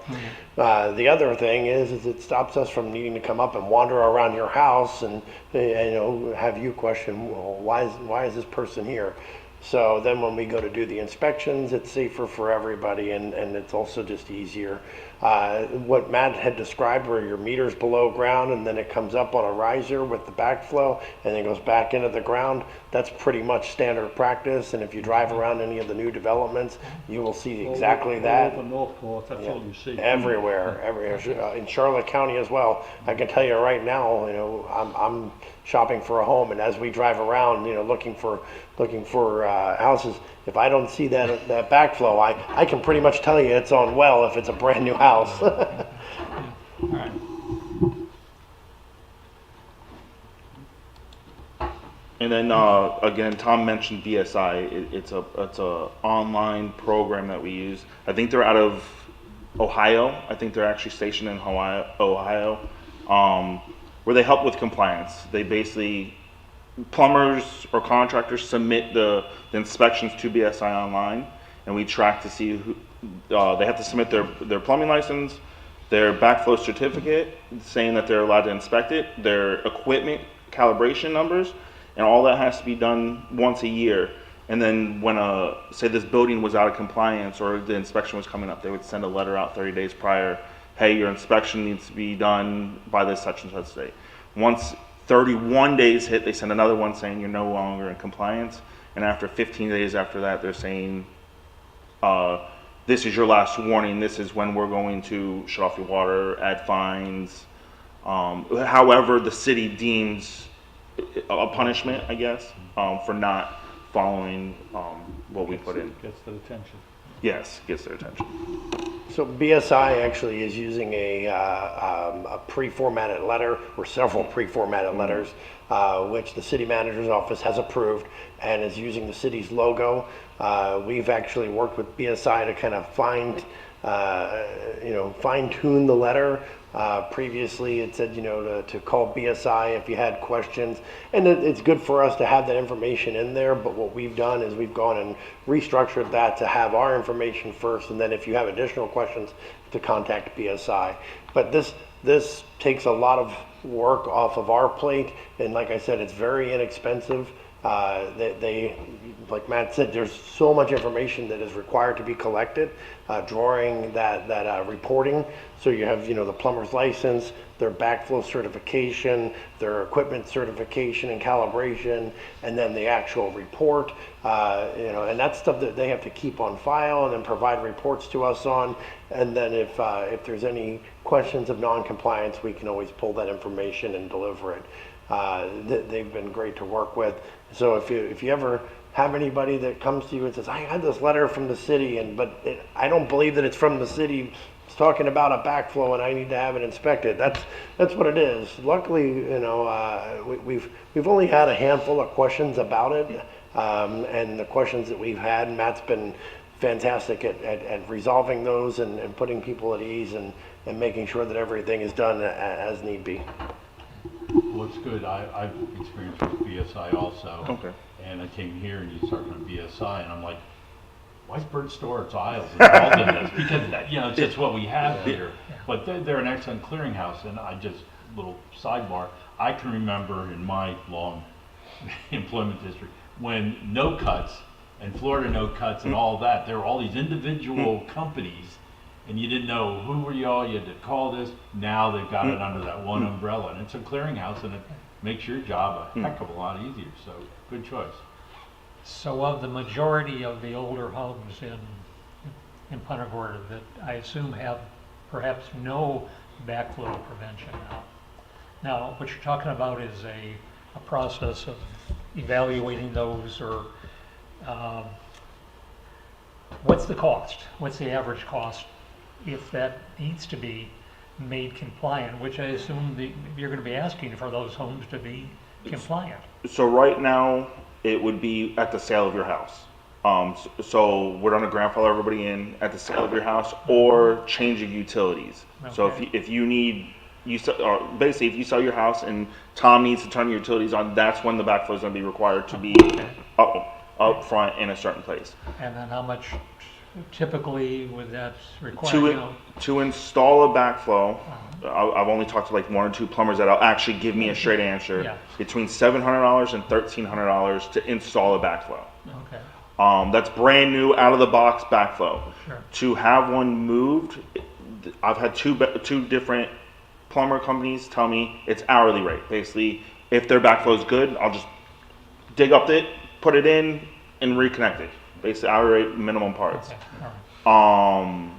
The other thing is it stops us from needing to come up and wander around your house and have you question, well, why is this person here? So then when we go to do the inspections, it's safer for everybody, and it's also just easier. What Matt had described, where your meter's below ground and then it comes up on a riser with the backflow and then goes back into the ground, that's pretty much standard practice. And if you drive around any of the new developments, you will see exactly that. All over Northport, that's all you see. Everywhere, in Charlotte County as well. I can tell you right now, I'm shopping for a home, and as we drive around, looking for houses, if I don't see that backflow, I can pretty much tell you it's on well if it's a brand new house. All right. And then again, Tom mentioned BSI. It's a online program that we use. I think they're out of Ohio. I think they're actually stationed in Ohio, where they help with compliance. They basically, plumbers or contractors submit the inspections to BSI online, and we track to see who they have to submit their plumbing license, their backflow certificate saying that they're allowed to inspect it, their equipment calibration numbers, and all that has to be done once a year. And then when say this building was out of compliance or the inspection was coming up, they would send a letter out 30 days prior, hey, your inspection needs to be done by this such and such date. Once 31 days hit, they send another one saying you're no longer in compliance. And after 15 days after that, they're saying, this is your last warning. This is when we're going to shut off your water, add fines. However, the city deems a punishment, I guess, for not following what we put in. Gets their attention. Yes, gets their attention. So BSI actually is using a pre-formatted letter, or several pre-formatted letters, which the city manager's office has approved and is using the city's logo. We've actually worked with BSI to kind of fine-tune the letter. Previously it said, to call BSI if you had questions, and it's good for us to have that information in there. But what we've done is we've gone and restructured that to have our information first, and then if you have additional questions, to contact BSI. But this takes a lot of work off of our plate, and like I said, it's very inexpensive. They, like Matt said, there's so much information that is required to be collected during that reporting. So you have, the plumber's license, their backflow certification, their equipment certification and calibration, and then the actual report, and that's stuff that they have to keep on file and then provide reports to us on. And then if there's any questions of non-compliance, we can always pull that information and deliver it. They've been great to work with. So if you ever have anybody that comes to you and says, I had this letter from the city, but I don't believe that it's from the city, it's talking about a backflow and I need to have it inspected. That's what it is. Luckily, we've only had a handful of questions about it, and the questions that we've had, Matt's been fantastic at resolving those and putting people at ease and making sure that everything is done as need be. Well, it's good. I've experienced with BSI also. Okay. And I came here and you started on BSI, and I'm like, why is Bird Storage Isles involved in this? Because it's just what we have here. But they're an excellent clearinghouse, and little sidebar, I can remember in my long employment history when no cuts and Florida no cuts and all that, there were all these individual companies, and you didn't know who were y'all, you had to call this. Now they've got it under that one umbrella, and it's a clearinghouse, and it makes your job a heck of a lot easier. So good choice. So of the majority of the older homes in Punta Gorda that I assume have perhaps no backflow prevention now. Now, what you're talking about is a process of evaluating those, or what's the cost? What's the average cost if that needs to be made compliant, which I assume you're going to be asking for those homes to be compliant. So right now, it would be at the sale of your house. So we're going to grandfather everybody in at the sale of your house or change your utilities. Okay. So if you need or basically if you sell your house and Tom needs to turn your utilities on, that's when the backflow is going to be required to be up front in a certain place. And then how much typically would that require? To install a backflow, I've only talked to like 1 or 2 plumbers that'll actually give me a straight answer. Yeah. Between $700 and $1,300 to install a backflow. Okay, That's brand new, out of the box backflow. sure. To have one moved, I've had two different plumber companies tell me it's hourly rate. Basically, if their backflow is good, I'll just dig up it, put it in, and reconnect it. Basically, hourly rate, minimum parts. Okay, all right.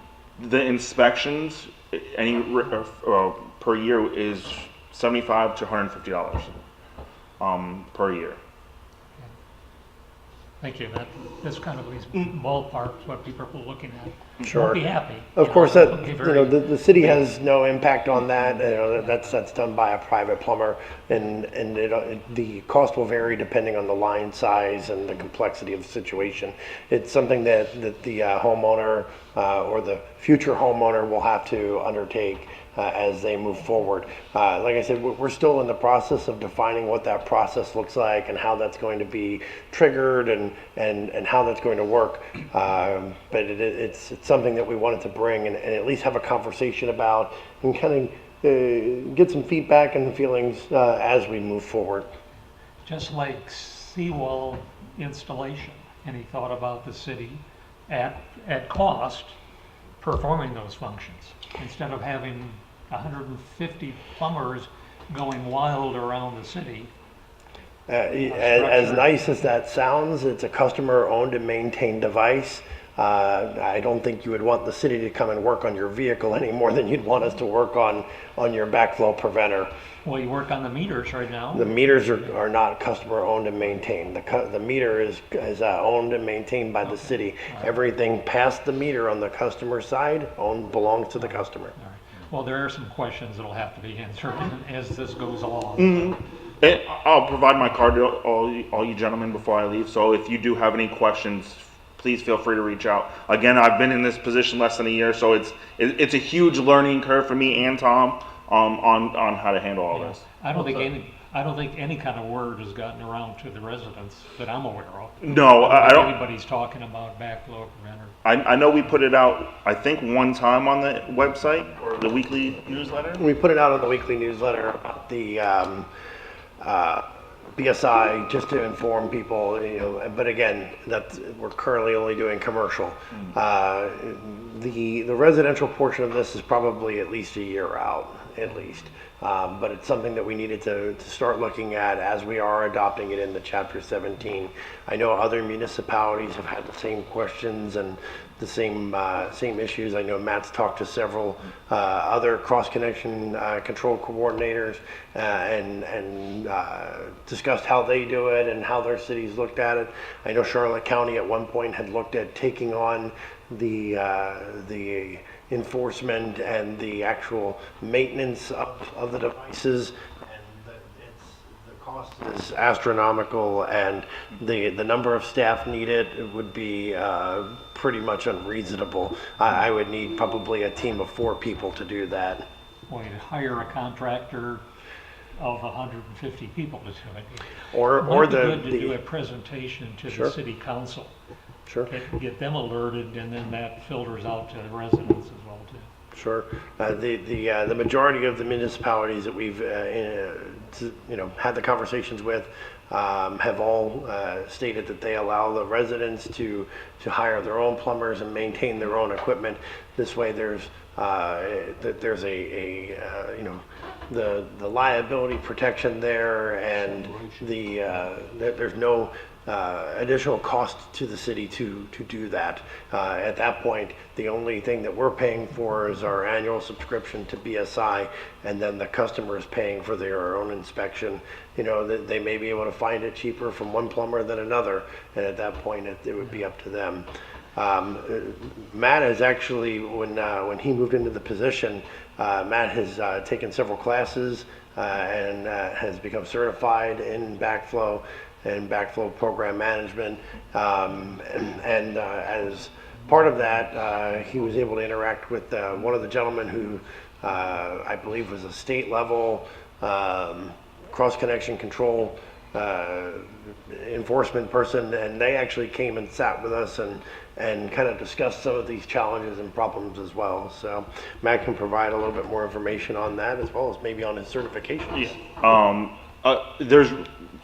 The inspections, per year is $75 to $150 per year. Thank you. This kind of leaves ballpark what people are looking at. Sure. Won't be happy. Of you course, know, that, they'll be you very- know, the city has no impact on that. You know, that's done by a private plumber, and the cost will vary depending on the line size and the complexity of the situation. It's something that the homeowner or the future homeowner will have to undertake as they move forward. Like I said, we're still in the process of defining what that process looks like and how that's going to be triggered and how that's going to work. But it's something that we wanted to bring and at least have a conversation about and kind of get some feedback and feelings as we move forward. Just like seawall installation, any thought about the city at cost performing those functions? Instead of having 150 plumbers going wild around the city. As nice as that sounds, it's a customer-owned and maintained device. I don't think you would want the city to come and work on your vehicle any more than you'd want us to work on your backflow preventer. Well, you work on the meters right now. The meters are not customer-owned and maintained. The meter is owned and maintained by the city. Everything past the meter on the customer side belongs to the customer. All right. Well, there are some questions that'll have to be answered as this goes along. And I'll provide my card to all you gentlemen before I leave. So if you do have any questions, please feel free to reach out. Again, I've been in this position less than a year, so it's a huge learning curve for me and Tom on how to handle all this. I don't think any kind of word has gotten around to the residents that I'm aware of. No, I don't. Anybody's talking about backflow preventer. I know we put it out, I think, one time on the website or the weekly newsletter. We put it out on the weekly newsletter about the BSI just to inform people, you know, but again, we're currently only doing commercial. The residential portion of this is probably at least a year out, at least. But it's something that we needed to start looking at as we are adopting it into Chapter 17. I know other municipalities have had the same questions and the same issues. I know Matt's talked to several other cross-connection control coordinators and discussed how they do it and how their cities looked at it. I know Charlotte County at one point had looked at taking on the enforcement and the actual maintenance of the devices, and the cost is astronomical, and the number of staff needed would be pretty much unreasonable. I would need probably a team of 4 people to do that. Well, you'd hire a contractor of 150 people to do it. Or Might be good to do a presentation to Sure. the city council. Sure. Get them alerted, and then that filters out to the residents as well too. Sure. The majority of the municipalities that we've had the conversations with have all stated that they allow the residents to hire their own plumbers and maintain their own equipment. This way, there's the liability protection there, and there's no additional cost to the city to do that. At that point, the only thing that we're paying for is our annual subscription to BSI, and then the customer is paying for their own inspection. You know, they may be able to find it cheaper from one plumber than another, and at that point, it would be up to them. Matt has actually, when he moved into the position, Matt has taken several classes and has become certified in backflow and backflow program management. As part of that, he was able to interact with one of the gentlemen who I believe was a state level, cross connection control, enforcement person, and they actually came and sat with us and kind of discussed some of these challenges and problems as well. So Matt can provide a little bit more information on that, as well as maybe on his certifications.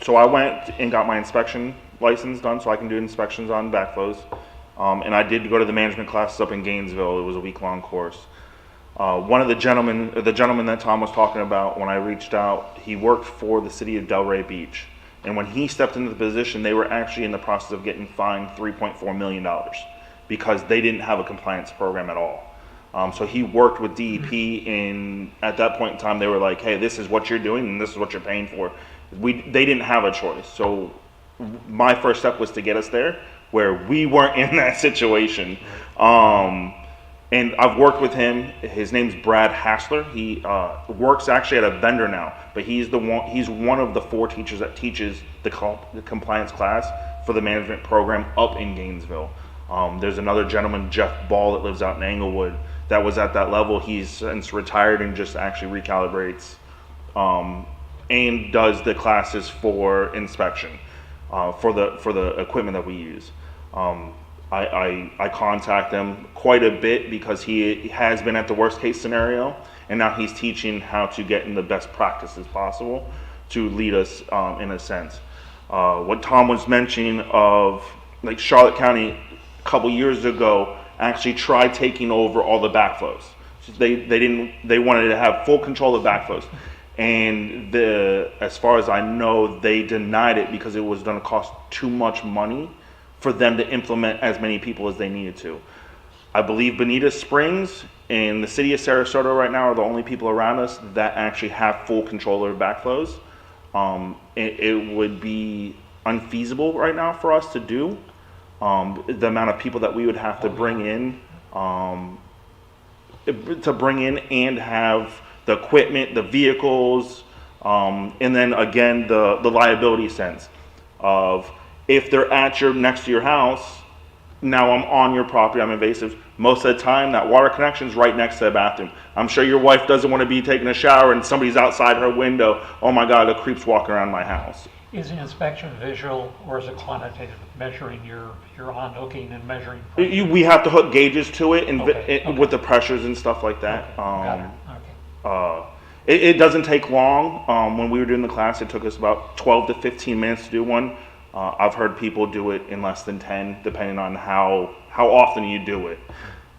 So I went and got my inspection license done, so I can do inspections on backflows. And I did go to the management classes up in Gainesville. It was a week-long course. One of the gentlemen that Tom was talking about, when I reached out, he worked for the city of Delray Beach. And when he stepped into the position, they were actually in the process of getting fined $3.4 million because they didn't have a compliance program at all. So he worked with DEP, and at that point in time, they were like, hey, this is what you're doing and this is what you're paying for. They didn't have a choice. So my first step was to get us there where we weren't in that situation. And I've worked with him. His name's Brad Hassler. He works actually at a vendor now, but he's one of the 4 teachers that teaches the compliance class for the management program up in Gainesville. There's another gentleman, Jeff Ball, that lives out in Englewood, that was at that level. He's since retired and just actually recalibrates and does the classes for inspection for the equipment that we use. I contact him quite a bit because he has been at the worst case scenario, and now he's teaching how to get in the best practices possible to lead us in a sense. What Tom was mentioning of like Charlotte County a couple years ago actually tried taking over all the backflows. They wanted to have full control of backflows, and as far as I know, they denied it because it was going to cost too much money for them to implement as many people as they needed to. I believe Bonita Springs and the city of Sarasota right now are the only people around us that actually have full control of backflows. It would be unfeasible right now for us to do. The amount of people that we would have to bring in, and have the equipment, the vehicles, and then again the liability sense of, if they're next to your house, now I'm on your property, I'm invasive. Most of the time, that water connection's right next to the bathroom. I'm sure your wife doesn't want to be taking a shower and somebody's outside her window. Oh my God, the creep's walking around my house. Is the inspection visual or is it quantitative, measuring your on-hooking and measuring? We have to hook gauges to it and Okay. with the pressures and stuff like that. Okay, got it. Okay. It doesn't take long. When we were doing the class, it took us about 12 to 15 minutes to do one. I've heard people do it in less than 10, depending on how often you do it.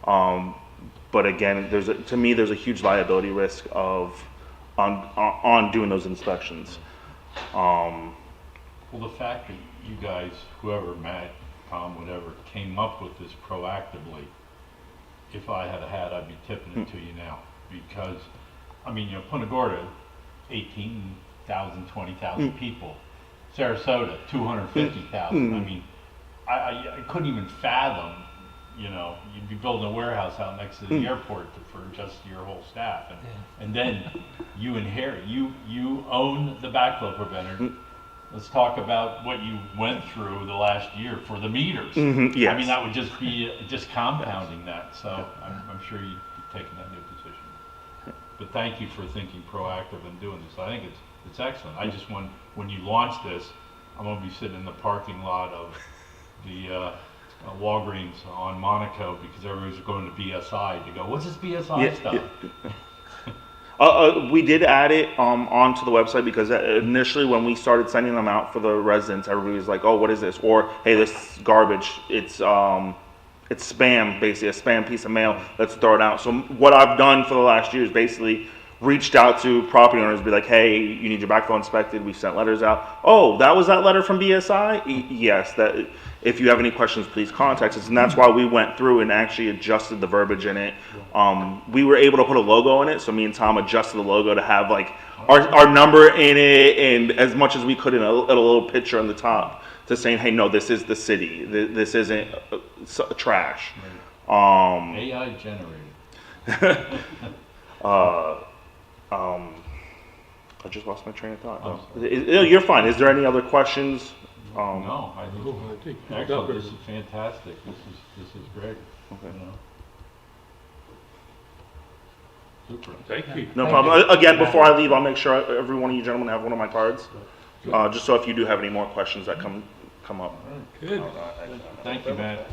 But again, to me, there's a huge liability risk on doing those inspections. Well, the fact that you guys, whoever, Matt, Tom, whatever, came up with this proactively, if I had a hat, I'd be tipping it to you now. Because, I mean, Punta Gorda, 18,000, 20,000 people. Sarasota, 250,000. I mean, I couldn't even fathom, you'd be building a warehouse out next to the airport for just your whole staff. And then you inherit, you own the backflow preventer. Let's talk about what you went through the last year for the meters. Yes. I mean, that would just be compounding that. So I'm sure you've taken that new position. But thank you for thinking proactive and doing this. I think it's excellent. I just when you launch this, I'm going to be sitting in the parking lot of the Walgreens on Monaco because everybody's going to BSI to go, what's this BSI stuff? We did add it onto the website because initially when we started sending them out for the residents, everybody was like, "Oh, what is this?" Or, "Hey, this is garbage. It's spam, basically a spam piece of mail. Let's throw it out." So what I've done for the last year is basically reached out to property owners, be like, "Hey, you need your backflow inspected. We sent letters out. Oh, that was that letter from BSI? Yes. That. If you have any questions, please contact us." And that's why we went through and actually adjusted the verbiage in it. We were able to put a logo in it, so me and Tom adjusted the logo to have like our number in it, and as much as we could in a little picture on the top to saying, "Hey, no, this is the city. This isn't trash." AI generated. I just lost my train of thought. You're fine. Is there any other questions? No, I think excellent. This is fantastic. This is great. Okay. Super. Thank you. No problem. Again, before I leave, I'll make sure every one of you gentlemen have one of my cards, just so if you do have any more questions that come up. Good. Thank you, Matt.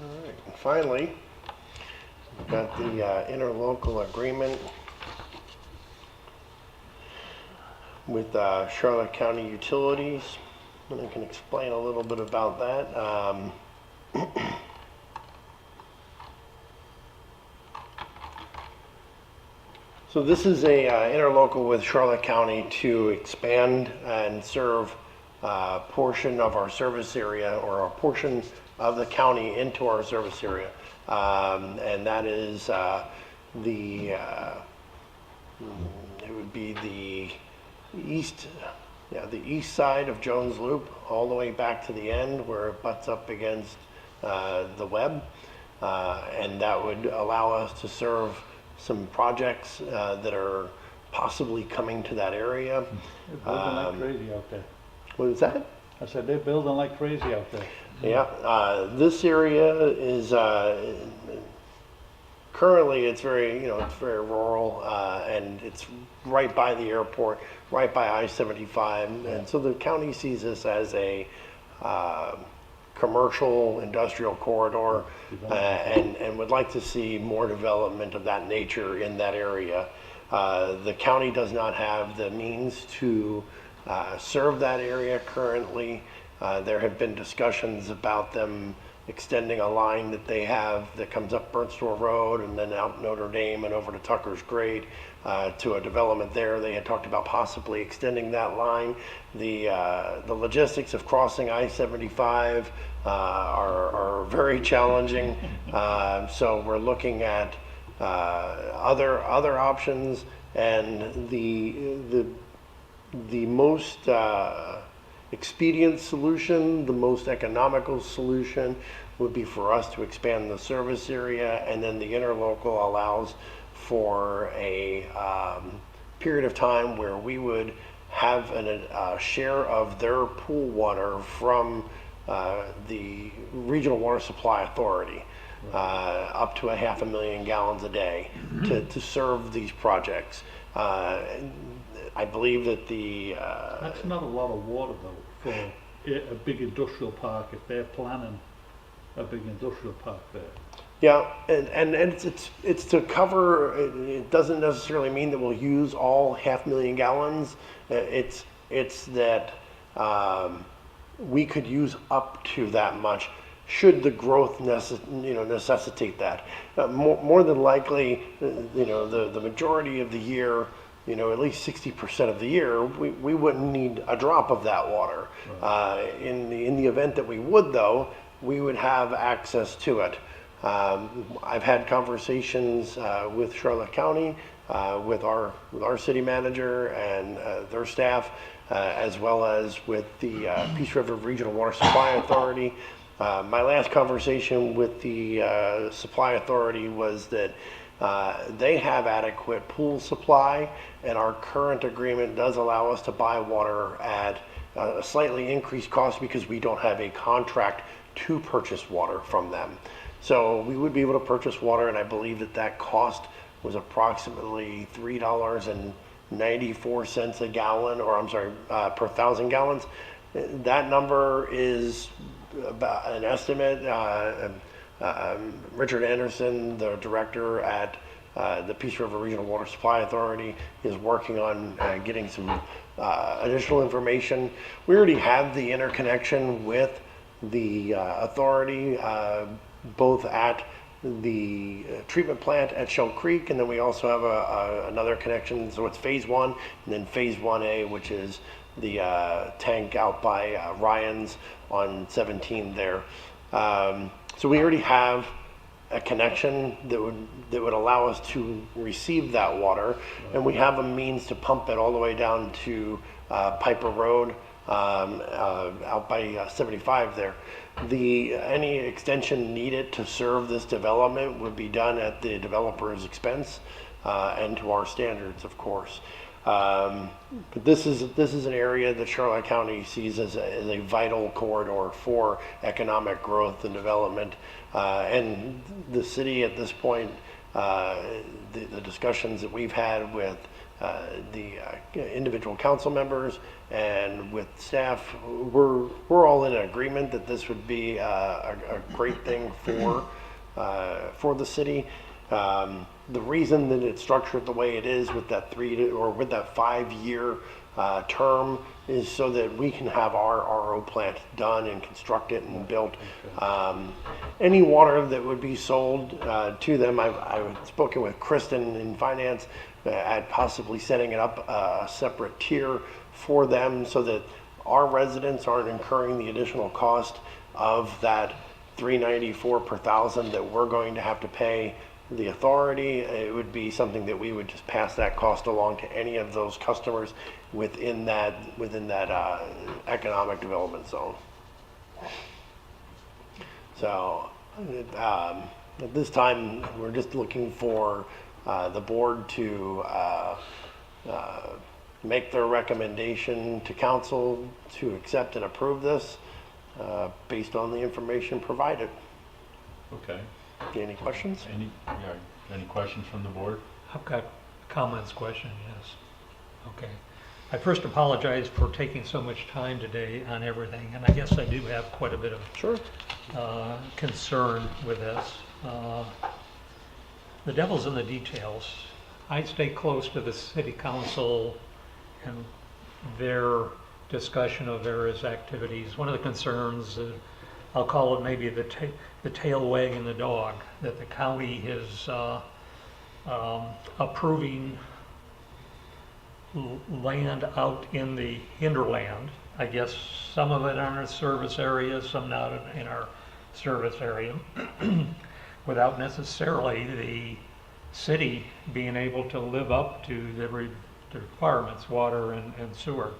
All right, and finally, we've got the interlocal agreement with Charlotte County Utilities, and I can explain a little bit about that. So this is a interlocal with Charlotte County to expand and serve a portion of our service area, or a portion of the county into our service area. And that is it would be the east side of Jones Loop, all the way back to the end where it butts up against the web. And that would allow us to serve some projects that are possibly coming to that area. They're building like crazy out there. What is that? I said they're building like crazy out there. Yeah, this area is currently it's very very rural, and it's right by the airport, right by I-75, and so the county sees this as a commercial industrial corridor, and would like to see more development of that nature in that area. The county does not have the means to serve that area currently. There have been discussions about them extending a line that they have that comes up Burnt Store Road and then out Notre Dame and over to Tucker's Grade to a development there. They had talked about possibly extending that line. The logistics of crossing I-75 are very challenging, so we're looking at other options, and the most expedient solution, the most economical solution would be for us to expand the service area, and then the interlocal allows for a period of time where we would have a share of their pool water from the Regional Water Supply Authority, up to 500,000 gallons a day to serve these projects. I believe that That's not a lot of water though for a big industrial park if they're planning a big industrial park there. yeah, and it's to cover. It doesn't necessarily mean that we'll use all 500,000 gallons. It's that we could use up to that much should the growth necessitate that. More than likely, the majority of the year, at least 60% of the year, we wouldn't need a drop of that water. Right. In the event that we would, though, we would have access to it. I've had conversations with Charlotte County, with our city manager and their staff, as well as with the Peace River Regional Water Supply Authority. My last conversation with the supply authority was that they have adequate pool supply, and our current agreement does allow us to buy water at a slightly increased cost because we don't have a contract to purchase water from them. So we would be able to purchase water, and I believe that cost was approximately $3.94 a gallon, or I'm sorry, per 1,000 gallons. That number is about an estimate. Richard Anderson, the director at the Peace River Regional Water Supply Authority, is working on getting some additional information. We already have the interconnection with the authority, both at the treatment plant at Shell Creek, and then we also have another connection. So it's phase 1, and then phase 1A, which is the tank out by Ryan's on 17 there. So we already have a connection that would allow us to receive that water, and we have a means to pump it all the way down to Piper Road out by 75 there. Any extension needed to serve this development would be done at the developer's expense and to our standards, of course. But this is an area that Charlotte County sees as a vital corridor for economic growth and development. And the city at this point, the discussions that we've had with the individual council members and with staff, we're all in agreement that this would be a great thing for the city. The reason that it's structured the way it is with that 5-year term is so that we can have our RO plant done and constructed and built. Any water that would be sold to them, I've spoken with Kristen in finance at possibly setting it up a separate tier for them so that our residents aren't incurring the additional cost of that $3.94 per thousand that we're going to have to pay the authority. It would be something that we would just pass that cost along to any of those customers within that economic development zone. So at this time, we're just looking for the board to make their recommendation to council to accept and approve this based on the information provided. Okay. Any questions? Any questions from the board? I've got comments, question, yes. Okay. I first apologize for taking so much time today on everything, and I guess I do have quite a bit of Sure. concern with this. The devil's in the details. I stay close to the city council and their discussion of various activities. One of the concerns, I'll call it maybe the tail wagging the dog, that the county is approving land out in the hinterland. I guess some of it in our service area, some not in our service area, without necessarily the city being able to live up to the requirements, water and sewer.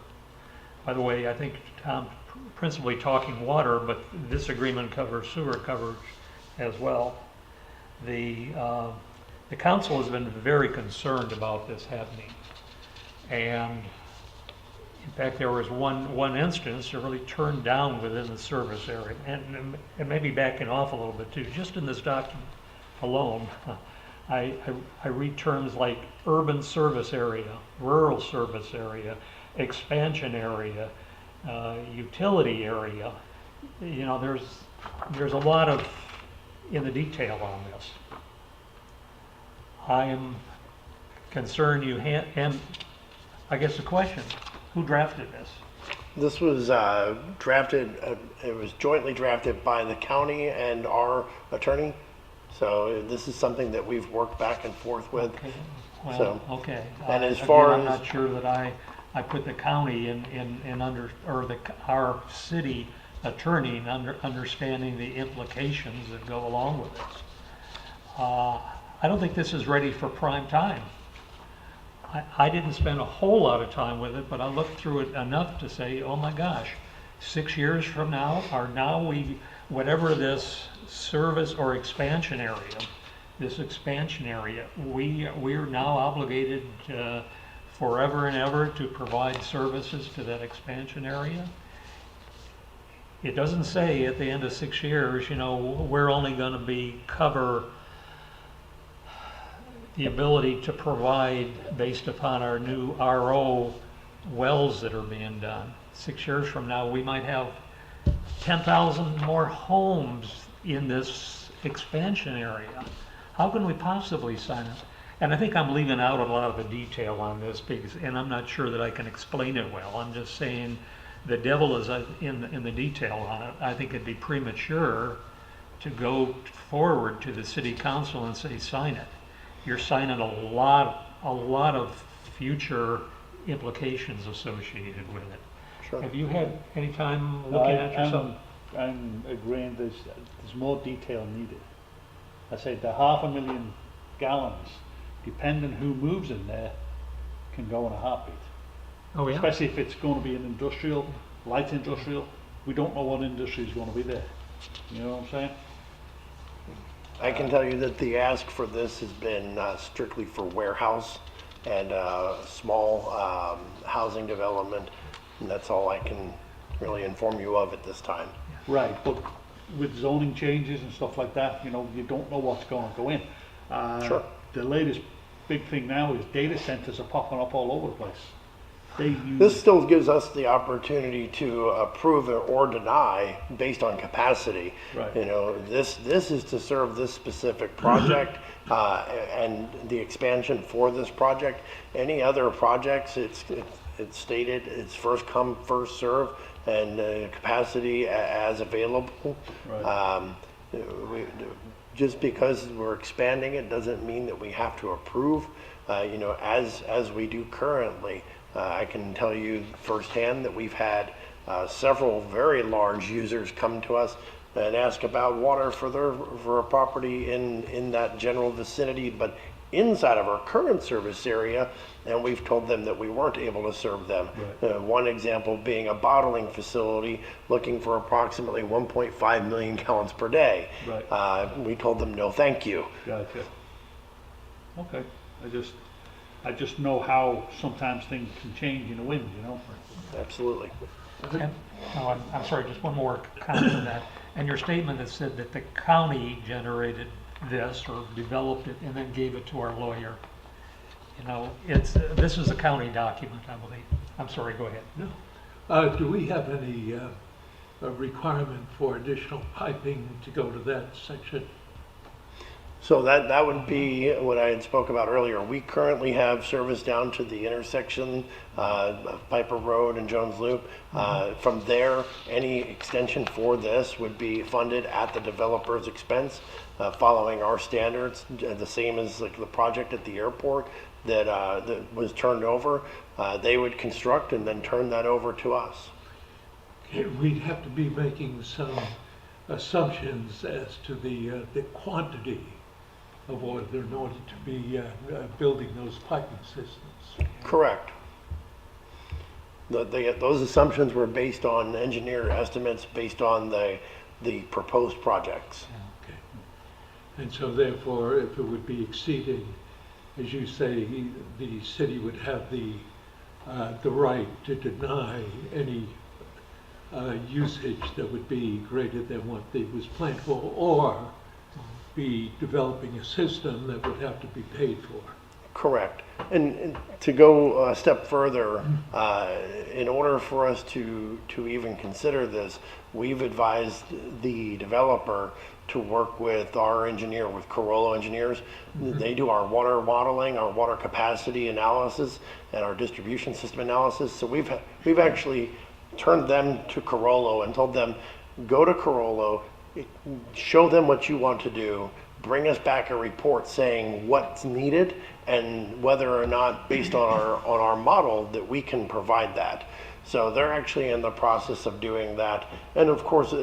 By the way, I think Tom principally talking water, but this agreement covers sewer coverage as well. The council has been very concerned about this happening. And in fact, there was one instance that really turned down within the service area, and maybe backing off a little bit too. Just in this document alone, I read terms like urban service area, rural service area, expansion area, utility area. You know, there's a lot of in the detail on this. I am concerned and I guess the question, who drafted this? This was drafted, it was jointly drafted by the county and our attorney. So this is something that we've worked back and forth with. Okay. Well, So, okay. and as Again, far I'm as- not sure that I put the county in under, or our city attorney in understanding the implications that go along with this. I don't think this is ready for prime time. I didn't spend a whole lot of time with it, but I looked through it enough to say, oh my gosh, 6 years from now, whatever this service or expansion area, we are now obligated forever and ever to provide services to that expansion area. It doesn't say at the end of 6 years, you know, we're only going to cover the ability to provide based upon our new RO wells that are being done. 6 years from now, we might have 10,000 more homes in this expansion area. How can we possibly sign it? And I think I'm leaving out a lot of the detail on this because, and I'm not sure that I can explain it well. I'm just saying the devil is in the detail on it. I think it'd be premature to go forward to the city council and say, sign it. You're signing a lot of future implications associated with it. Sure. Have you had any time looking at yourself? I'm agreeing there's more detail needed. I said the 500,000 gallons, depending who moves in there, can go in a heartbeat. Oh, yeah? Especially if it's going to be an industrial light industrial, we don't know what industry is gonna be there. You know what I'm saying? I can tell you that the ask for this has been strictly for warehouse and small housing development, and that's all I can really inform you of at this time. Right, but with zoning changes and stuff like that, you know, you don't know what's gonna go in. Sure. The latest big thing now is data centers are popping up all over the place. They This use, still gives us the opportunity to approve or deny based on capacity. Right. You know, this is to serve this specific project and the expansion for this project. Any other projects, it's stated, it's first come, first serve, and capacity as available. Right. We, just because we're expanding it doesn't mean that we have to approve, you know, as we do currently. I can tell you firsthand that we've had several very large users come to us and ask about water for a property in that general vicinity, but inside of our current service area, and we've told them that we weren't able to serve them. Right. One example being a bottling facility looking for approximately 1.5 million gallons per day. Right. We told them no, thank you. Gotcha. Okay, I just know how sometimes things can change in the wind, you know? Absolutely. And, no, I'm sorry, just one more comment on that. And your statement that said that the county generated this or developed it and then gave it to our lawyer. You know, this is a county document, I believe. I'm sorry, go ahead. Do we have any requirement for additional piping to go to that section? So that would be what I had spoke about earlier. We currently have service down to the intersection, Piper Road and Jones Loop. From there, any extension for this would be funded at the developer's expense, following our standards, the same as like the project at the airport that was turned over. They would construct and then turn that over to us. Okay, we'd have to be making some assumptions as to the quantity of water in order to be building those piping systems. Correct. Those assumptions were based on engineer estimates based on the proposed projects. Okay. And so therefore, if it would be exceeding, as you say, the city would have the right to deny any usage that would be greater than what it was planned for, or be developing a system that would have to be paid for. Correct. And to go a step further, in order for us to even consider this, we've advised the developer to work with our engineer, with Carollo Engineers. They do our water modeling, our water capacity analysis, and our distribution system analysis. So we've actually turned them to Carollo and told them, go to Carollo, show them what you want to do, bring us back a report saying what's needed and whether or not, based on our model, that we can provide that. So they're actually in the process of doing that. And of course,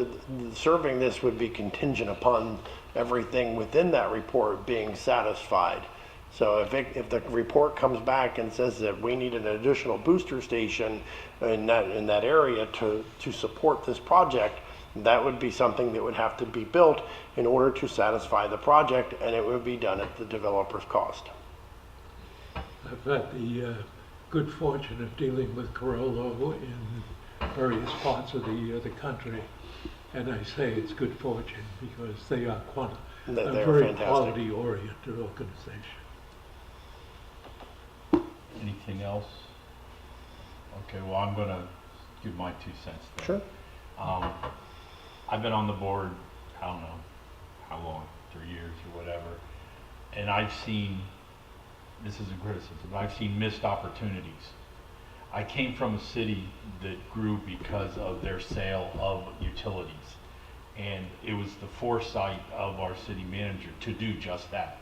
serving this would be contingent upon everything within that report being satisfied. So if the report comes back and says that we need an additional booster station in that area to support this project, that would be something that would have to be built in order to satisfy the project, and it would be done at the developer's cost. I've had the good fortune of dealing with Carollo in various parts of the country, and I say it's good fortune because they are a They're very fantastic. quality-oriented organization. Anything else? Okay, well, I'm gonna give my 2 cents there. Sure. I've been on the board, I don't know how long, 3 years or whatever, and I've seen, this isn't criticism, I've seen missed opportunities. I came from a city that grew because of their sale of utilities, and it was the foresight of our city manager to do just that.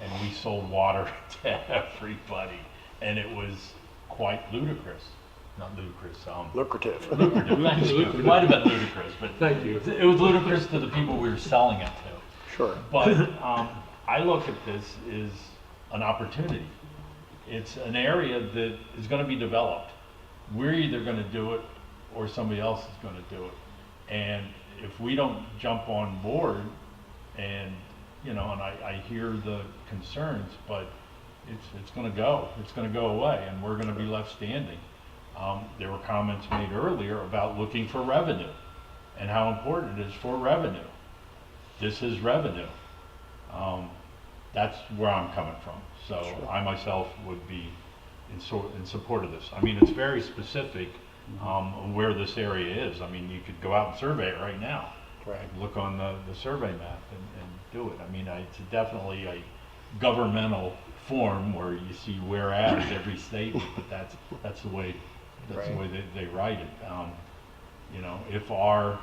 And we sold water to everybody, and it was quite ludicrous. Not ludicrous, Lucrative. lucrative. It might have been ludicrous, but Thank you. it was ludicrous to the people we were selling it to. Sure. But I look at this as an opportunity. It's an area that is going to be developed. We're either going to do it or somebody else is gonna do it. And if we don't jump on board and, and I hear the concerns, but it's gonna go away, and we're gonna be left standing. There were comments made earlier about looking for revenue and how important it is for revenue. This is revenue. That's where I'm coming from. So I myself would be in support of this. I mean, it's very specific on where this area is. I mean, you could go out and survey it right now. Right. Look on the survey map and do it. I mean, it's definitely a governmental form where you see whereas every statement, but that's the way they write it. If our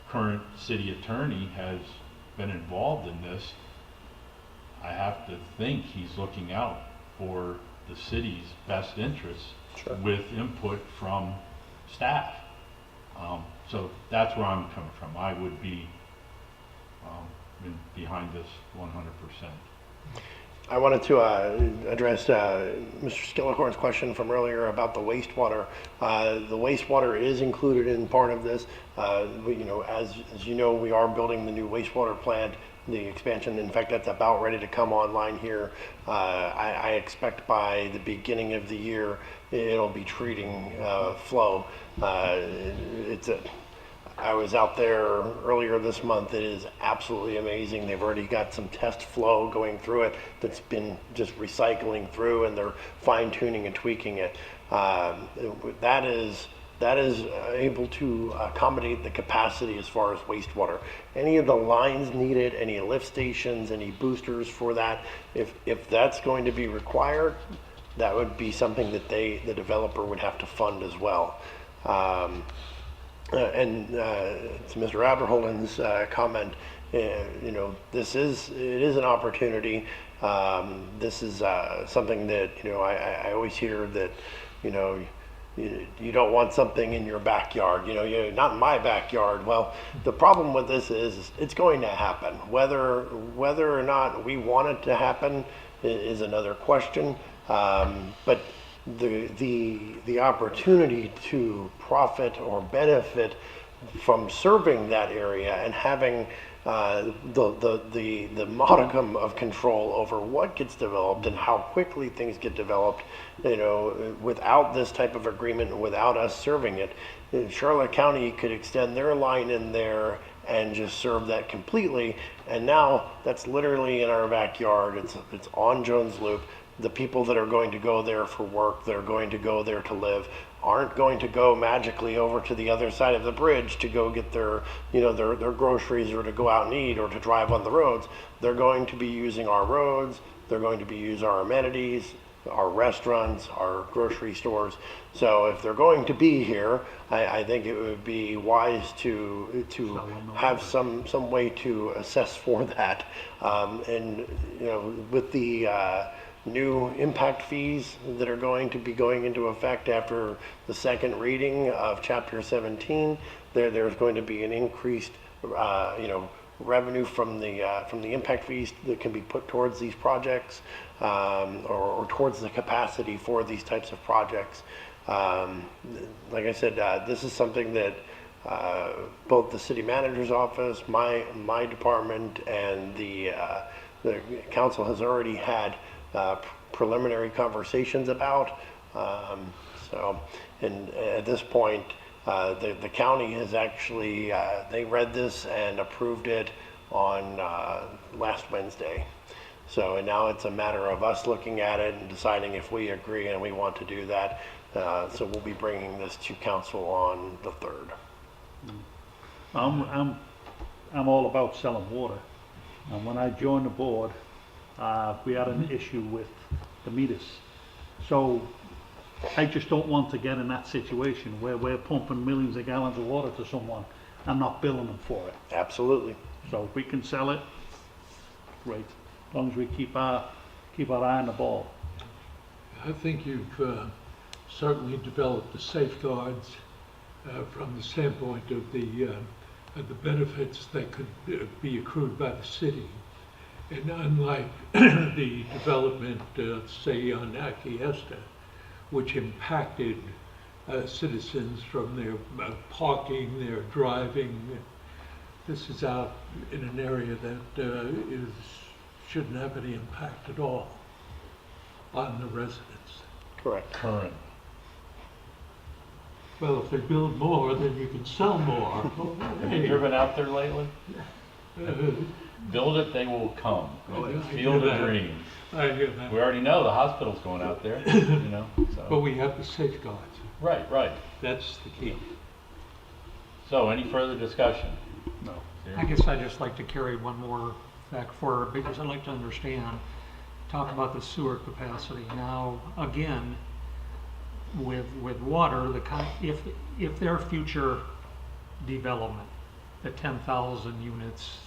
current city attorney has been involved in this, I have to think he's looking out for the city's best interests with input from staff. So that's where I'm coming from. I would be behind this 100%. I wanted to address Mr. Skillicorn's question from earlier about the wastewater. The wastewater is included in part of this. As you know, we are building the new wastewater plant, the expansion. In fact, that's about ready to come online here. I expect by the beginning of the year, it'll be treating flow. I was out there earlier this month. It is absolutely amazing. They've already got some test flow going through it that's been just recycling through, and they're fine tuning and tweaking it. That is able to accommodate the capacity as far as wastewater. Any of the lines needed, any lift stations, any boosters for that, if that's going to be required, that would be something that the developer would have to fund as well. And to Mr. Aberholden's comment, it is an opportunity. This is something that I always hear that you don't want something in your backyard. Not in my backyard. Well, the problem with this is it's going to happen. Whether or not we want it to happen is another question. But the opportunity to profit or benefit from serving that area and having the modicum of control over what gets developed and how quickly things get developed, without this type of agreement, without us serving it, Charlotte County could extend their line in there and just serve that completely. And now that's literally in our backyard. It's on Jones Loop. The people that are going to go there for work, that are going to go there to live, aren't going to go magically over to the other side of the bridge to go get their groceries or to go out and eat or to drive on the roads. They're going to be using our roads. They're going to be using our amenities, our restaurants, our grocery stores. So if they're going to be here, I think it would be wise to have some way to assess for that. With the new impact fees that are going to be going into effect after the second reading of Chapter 17, there's going to be an increased, revenue from the impact fees that can be put towards these projects, or towards the capacity for these types of projects. Like I said, this is something that both the city manager's office, my department, and the council has already had preliminary conversations about. And at this point, the county has actually, they read this and approved it on last Wednesday. So and now it's a matter of us looking at it and deciding if we agree and we want to do that. So we'll be bringing this to council on the 3rd. I'm all about selling water. And when I joined the board, we had an issue with the meters. So I just don't want to get in that situation where we're pumping millions of gallons of water to someone and not billing them for it. Absolutely. So if we can sell it, great. As long as we keep our eye on the ball. I think you've certainly developed the safeguards from the standpoint of the benefits that could be accrued by the city. And unlike the development, say on Akiesta, which impacted citizens from their parking, their driving. This is out in an area that shouldn't have any impact at all on the residents. Correct. Current. Well, if they build more, then you can sell more. Have you driven out there lately? Uh, Build it, they will come. Oh, yeah, I Field hear of that. dreams. I hear that. We already know the hospital's going out there, you know, But so. we have the safeguards. Right, right. That's the key. So any further discussion? No. I guess I'd just like to carry one more fact forward, because I'd like to understand, talk about the sewer capacity. Now, again, with water, if their future development, the 10,000 units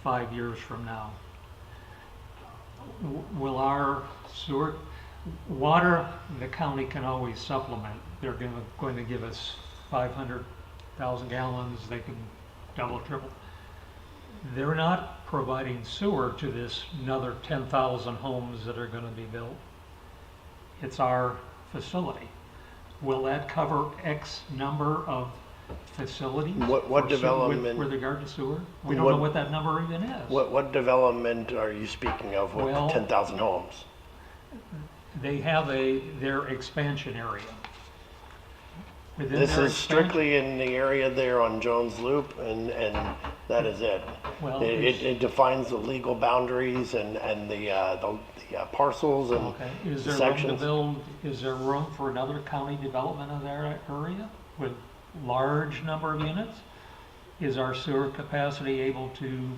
5 years from now, will our sewer, water, the county can always supplement. They're going to give us 500,000 gallons, they can double, triple. They're not providing sewer to this another 10,000 homes that are going to be built. It's our facility. Will that cover X number of facilities? What for sewer- development- With regard to sewer? We don't know What- what that number even is. What development are you speaking of with Well- 10,000 homes? They have their expansion area. Within This their is expansion- strictly in the area there on Jones Loop, and that is it. Well, It defines the legal boundaries and the parcels and Okay, is the there room to sections. build, is there room for another county development in that area with large number of units? Is our sewer capacity able to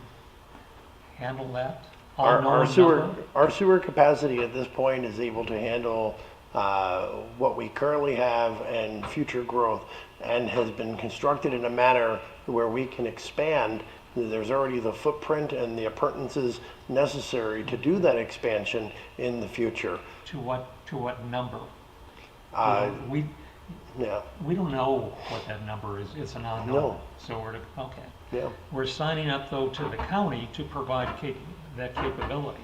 handle that? Our unknown sewer, number? our sewer capacity at this point is able to handle what we currently have and future growth, and has been constructed in a manner where we can expand. There's already the footprint and the appurtenances necessary to do that expansion in the future. To what number? Uh, We Yeah, don't know what that number is, it's an unknown. No. So okay. yeah. We're signing up though to the county to provide that capability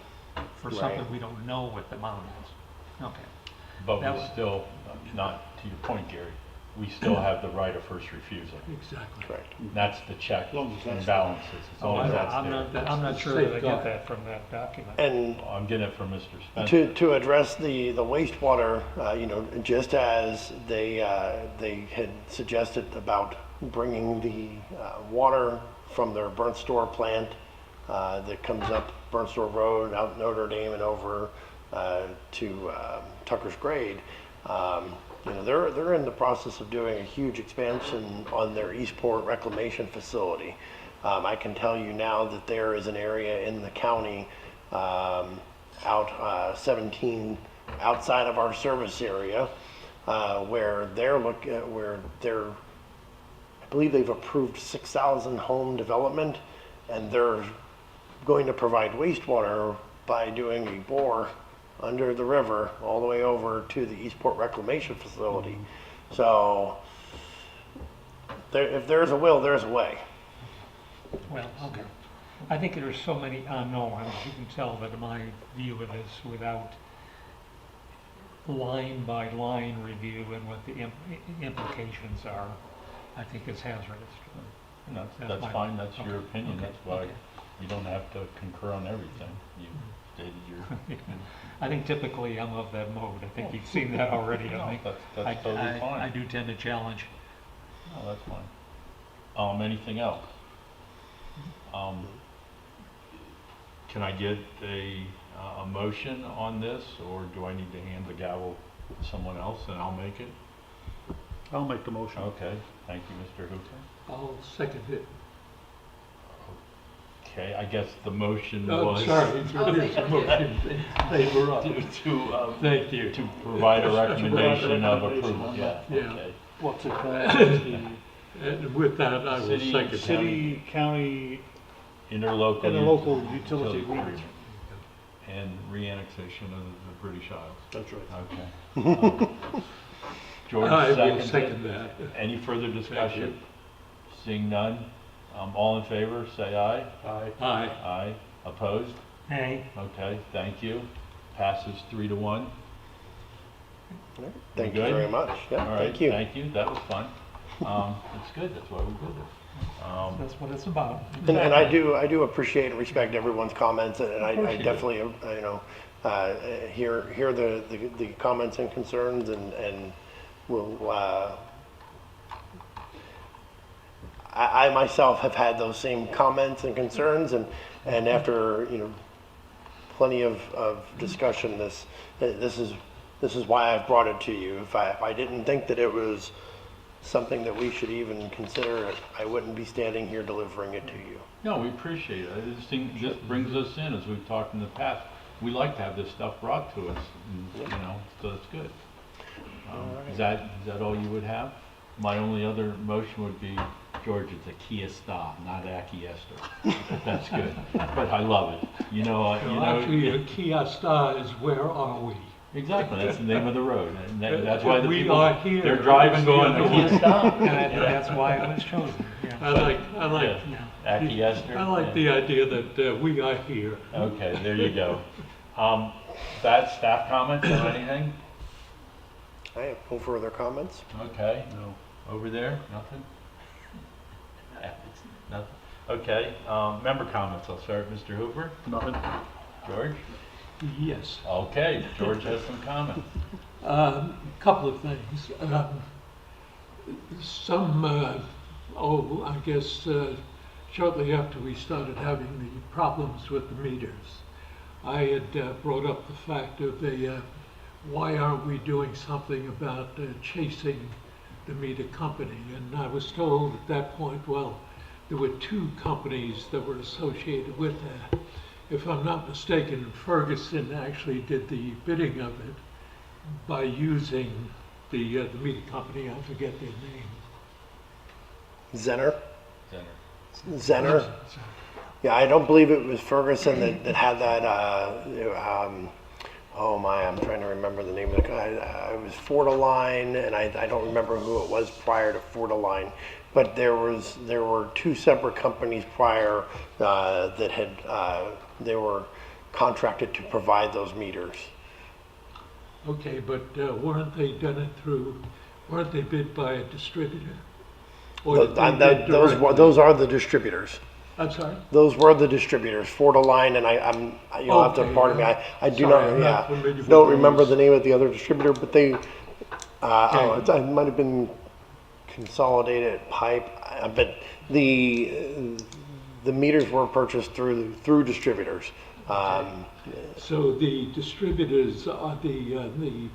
for something Right. we don't know what the amount is. Okay. But That we was- still, not to your point, Gary, we still have the right of first refusal. Exactly. Correct. That's the check long as and that's balances. As long as that's I'm there. not, I'm not That's sure that I get safeguard. that from that document. And I'm getting it from Mr. Spencer. to address the wastewater, just as they had suggested about bringing the water from their Burnt Store plant that comes up Burnt Store Road, out Notre Dame and over to Tucker's Grade. They're in the process of doing a huge expansion on their Eastport reclamation facility. I can tell you now that there is an area in the county out 17 outside of our service area where I believe they've approved 6,000 home development, and they're going to provide wastewater by doing a bore under the river all the way over to the Eastport Reclamation Facility. So if there's a will, there's a way. Well, okay. I think there's so many unknowns, you can tell that my view of this without line by line review and what the implications are, I think is hazardous. And That's that's my- fine, that's your okay, opinion, okay, that's why okay. you don't have to concur on everything. You stated your, I think typically I'm of that mode. I think you've seen that already, no, don't you? that's totally I fine. do tend to challenge. No, that's fine. Anything else? Can I get a motion on this, or do I need to hand the gavel to someone else and I'll make it? I'll make the motion. Okay, thank you, Mr. Hooper. I'll second it. Okay, I guess the motion Oh, was sorry. Oh, There's a motion in favor of. Thank you. to provide a Provide a recommendation of recommendation approval, on yeah, that. Yeah. okay. What's it called? And with that, I will City- second it. City, county, Interlocal. interlocal utility agreement. And reannexation of the British Isles. That's right. Okay. George I will seconds it. second that. Any further Thank discussion? you. Seeing none, all in favor, say aye. Aye. Aye. Aye. Opposed? Hey, Okay, thank you. Passes 3-1. Thank We you good? very much. Yeah, All right, thank you. Thank you, that was fun. It's good, that's why we did it. That's what it's about. And I do appreciate and respect everyone's comments, and Of course I you do. definitely, hear the comments and concerns, and will, I myself have had those same comments and concerns, and after, plenty of discussion, this is why I've brought it to you. If I didn't think that it was something that we should even consider, I wouldn't be standing here delivering it to you. No, we appreciate it. This brings us in, as we've talked in the past. We like to have this stuff brought to us, and, so it's good. Is that all you would have? My only other motion would be, George, it's a Kia Star, not Acquiescer. That's good, but I love it. Actually, a Kia Star is where are we? Exactly, that's the name of the road, and that's why the We people, are here. they're driving going, It's the the Kia Star. And that's why it was chosen. Yeah. I like Acquiescer. I like the idea that we are here. Okay, there you go. That staff comments or anything? I have no further comments. Okay. No. Over there, nothing? Nothing. Okay, member comments. I'll start with Mr. Hooper. Nothing. George? Yes. Okay, George has some comments. Couple of things. I guess shortly after we started having the problems with the meters, I had brought up the fact of why aren't we doing something about chasing the meter company? And I was told at that point, well, there were two companies that were associated with that. If I'm not mistaken, Ferguson actually did the bidding of it by using the meter company. I forget their name. Zenner? Center. Zenner? Yeah, I don't believe it was Ferguson that had that, oh my, I'm trying to remember the name of the guy. It was Fortiline, and I don't remember who it was prior to Fortiline. But there were two separate companies prior that had, they were contracted to provide those meters. Okay, but weren't they bid by a distributor? Or did they bid directly? Those are the distributors. I'm sorry? Those were the distributors, Fortiline, and you'll have to Okay, pardon me, I do sorry, not, I'm not familiar with don't remember those. the name of the other distributor, but they, it might have been Consolidated Pipe, but the meters were purchased through distributors. So the distributors are the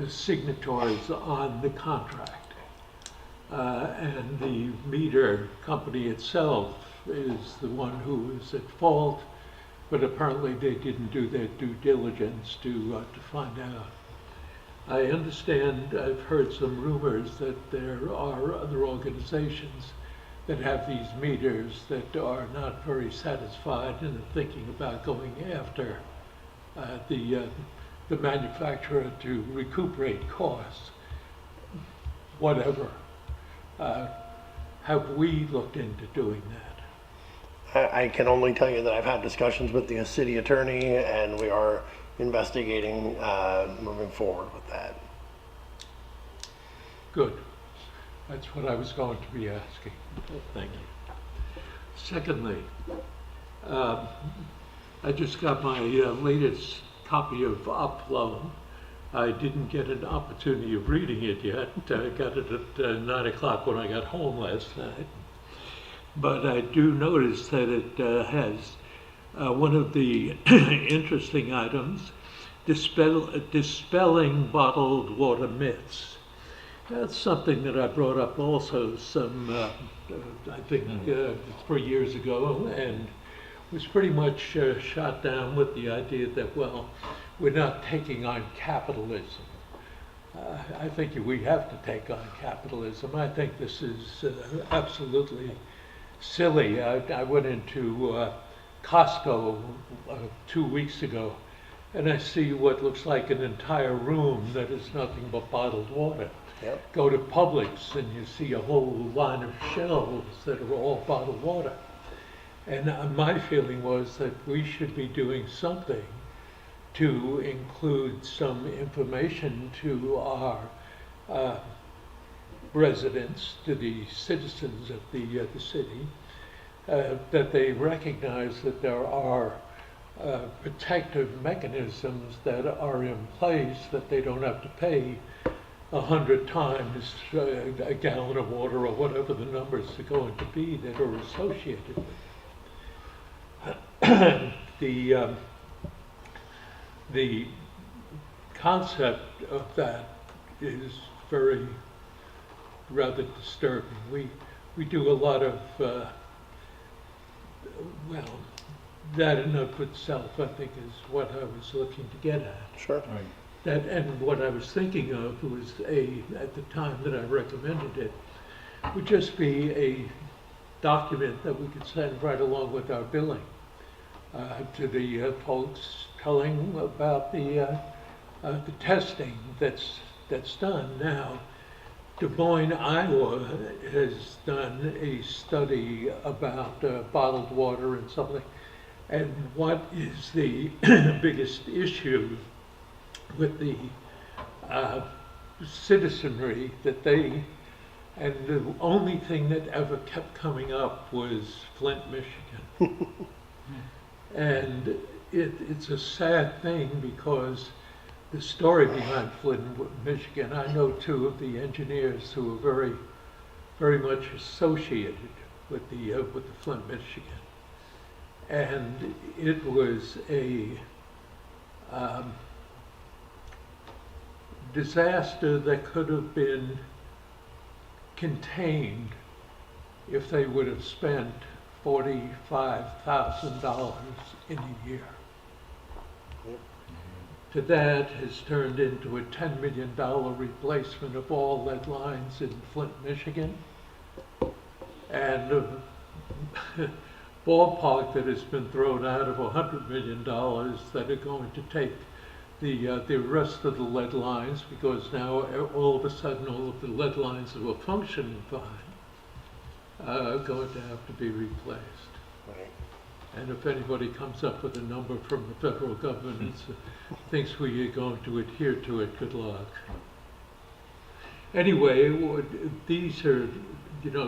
signatories on the contract. And the meter company itself is the one who is at fault, but apparently they didn't do their due diligence to find out. I understand, I've heard some rumors that there are other organizations that have these meters that are not very satisfied and are thinking about going after the manufacturer to recuperate costs, whatever. Have we looked into doing that? I can only tell you that I've had discussions with the city attorney, and we are investigating moving forward with that. Good. That's what I was going to be asking. Thank you. Secondly, I just got my latest copy of Upload. I didn't get an opportunity of reading it yet. I got it at 9 o'clock when I got home last night. But I do notice that it has one of the interesting items, dispelling bottled water myths. That's something that I brought up also I think 3 years ago, and was pretty much shot down with the idea that, well, we're not taking on capitalism. I think we have to take on capitalism. I think this is absolutely silly. I went into Costco 2 weeks ago, and I see what looks like an entire room that is nothing but bottled water. Yep. Go to Publix and you see a whole line of shelves that are all bottled water. And my feeling was that we should be doing something to include some information to our residents, to the citizens of the city, that they recognize that there are protective mechanisms that are in place, that they don't have to pay 100 times a gallon of water or whatever the numbers are going to be that are associated with it. The concept of that is very rather disturbing. We do a lot of well, that in of itself, I think, is what I was looking to get at. Sure. Right. That, and what I was thinking of was at the time that I recommended it, would just be a document that we could send right along with our billing to the folks, telling about the testing that's done. Now, Des Moines, Iowa has done a study about bottled water and something. And what is the biggest issue with the citizenry that they, and the only thing that ever kept coming up was Flint, Michigan. And it's a sad thing because the story behind Flint, Michigan, I know two of the engineers who are very, very much associated with the Flint, Michigan. And it was a disaster that could have been contained if they would have spent $45,000 in a year. To that has turned into a $10 million replacement of all lead lines in Flint, Michigan. And a ballpark that has been thrown out of $100 million that are going to take the rest of the lead lines, because now all of a sudden all of the lead lines that were functioning fine are going to have to be replaced. Right. And if anybody comes up with a number from the federal government and thinks we are going to adhere to it, good luck. Anyway, these are,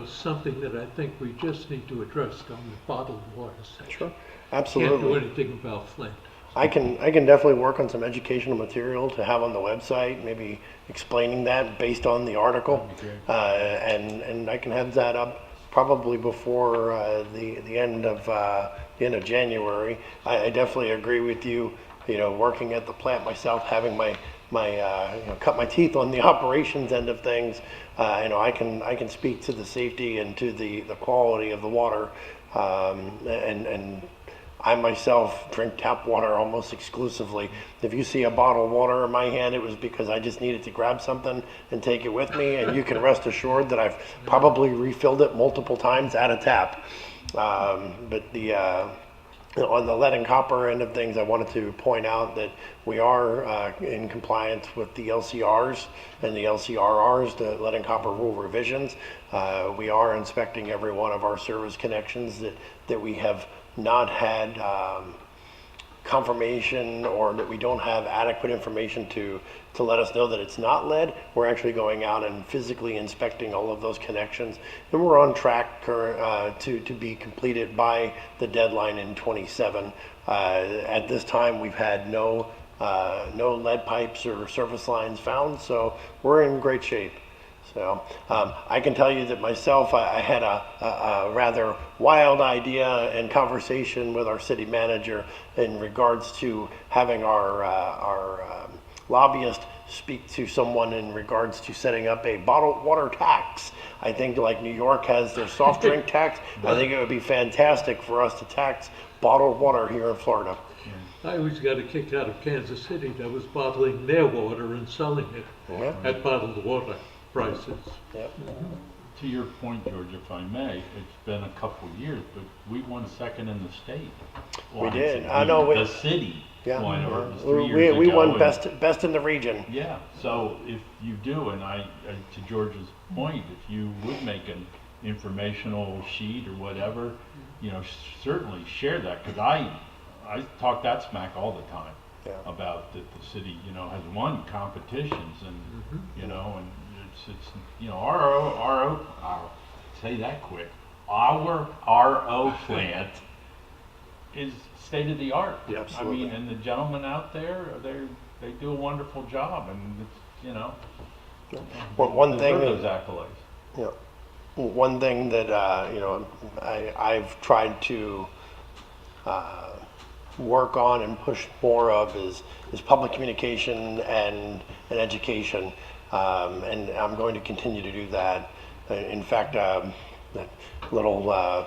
something that I think we just need to address on the bottled water section. Sure. Can't Absolutely. do anything about Flint. I can definitely work on some educational material to have on the website, maybe explaining that based on the article, and I can have that up probably before the end of January. I definitely agree with you. Working at the plant myself, having my cut my teeth on the operations end of things. I can speak to the safety and to the quality of the water, and I myself drink tap water almost exclusively. If you see a bottle of water in my hand, it was because I just needed to grab something and take it with me, and you can rest assured that I've probably refilled it multiple times at a tap. But on the lead and copper end of things, I wanted to point out that we are in compliance with the LCRs and the LCRRs, the lead and copper rule revisions. We are inspecting every one of our service connections that we have not had confirmation, or that we don't have adequate information to let us know that it's not lead. We're actually going out and physically inspecting all of those connections, and we're on track to be completed by the deadline in 27. At this time, we've had no lead pipes or service lines found, so we're in great shape. So I can tell you that myself, I had a rather wild idea and conversation with our city manager in regards to having our lobbyist speak to someone in regards to setting up a bottled water tax. I think like New York has their soft drink tax, I think it would be fantastic for us to tax bottled water here in Florida. I always got a kick out of Kansas City that was bottling their water and selling it at bottled water prices. Yep. To your point, George, if I may, it's been a couple of years, but we won second in the state. We did. I know. The city won, or it was 3 years ago. We won and- best in the region. Yeah, so if you do, and to George's point, if you would make an informational sheet or whatever, certainly share that, because I talk that smack all the time. Yeah. about that the city, you know, has won competitions and, you know, and it's, you know, our, say that quick, our RO plant is state of the art. Yeah, I absolutely. mean, and the gentlemen out there, they do a wonderful job, and it's, you know, One thing deserve that, those accolades. you know, one thing that, you know, I've tried to work on and push more of is public communication and education. And I'm going to continue to do that. In fact, a little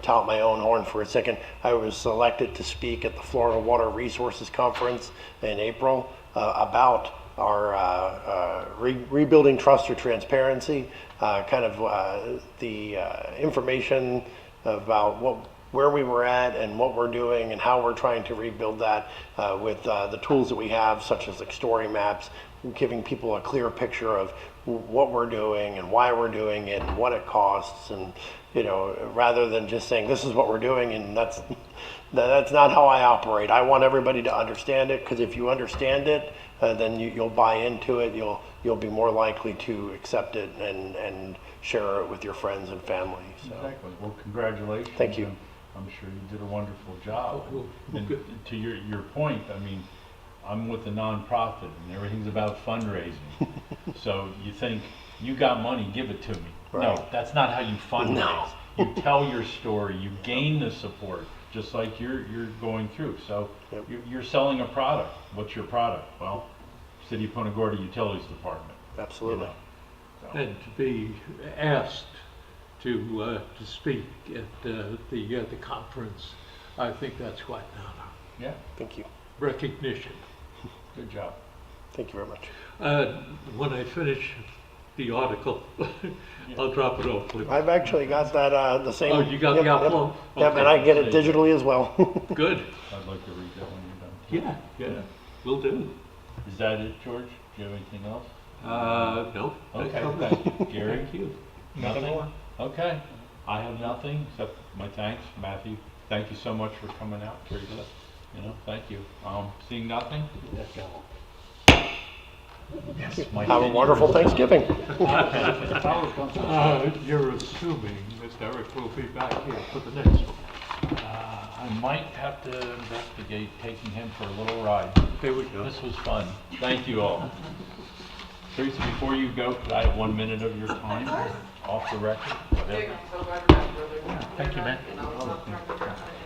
tout my own horn for a second. I was selected to speak at the Florida Water Resources Conference in April about our rebuilding trust through transparency, kind of the information about where we were at and what we're doing and how we're trying to rebuild that with the tools that we have, such as like story maps, giving people a clear picture of what we're doing and why we're doing it and what it costs, and you know, rather than just saying this is what we're doing, and that's not how I operate. I want everybody to understand it, because if you understand it, then you'll buy into it. You'll be more likely to accept it and share it with your friends and family. So. Exactly. Well, congratulations. Thank you. I'm sure you did a wonderful job. Oh, And good. to your point, I mean, I'm with a nonprofit and everything's about fundraising. So you think, you got money, give it to me. No, Right. that's not how you fundraise. No. You tell your story, you gain the support, just like you're going through. So Yep. you're selling a product. What's your product? Well, City of Punta Gorda Utilities Department. you Absolutely. know. So, And to be asked to speak at the conference, I think that's quite an honor. yeah, Thank you. Recognition. good job. Thank you very much. When I finish the article, I'll drop it off. With I've actually got that the same. Oh, you got the yep, envelope? Yep, Okay. and I get it digitally as well. Good. I'd like to read that when you're done. Yeah, will do. Is that it, George? Do you have anything else? No. Okay, Okay. thank you. Gary? Thank you. Nothing? Okay, I have nothing except my thanks. Matthew, thank you so much for coming out. Teresa, you know, thank you. Seeing nothing? Yes, my Have a 10 wonderful years. Thanksgiving. You're assuming that Derek will be back here for the next one. I might have to investigate taking him for a little ride. There we go. This was fun. Thank you all. Teresa, before you go, could I have 1 minute of your time off the record? Whatever. I'm so glad you're back, brother. Thank you, man. And I'll talk to you.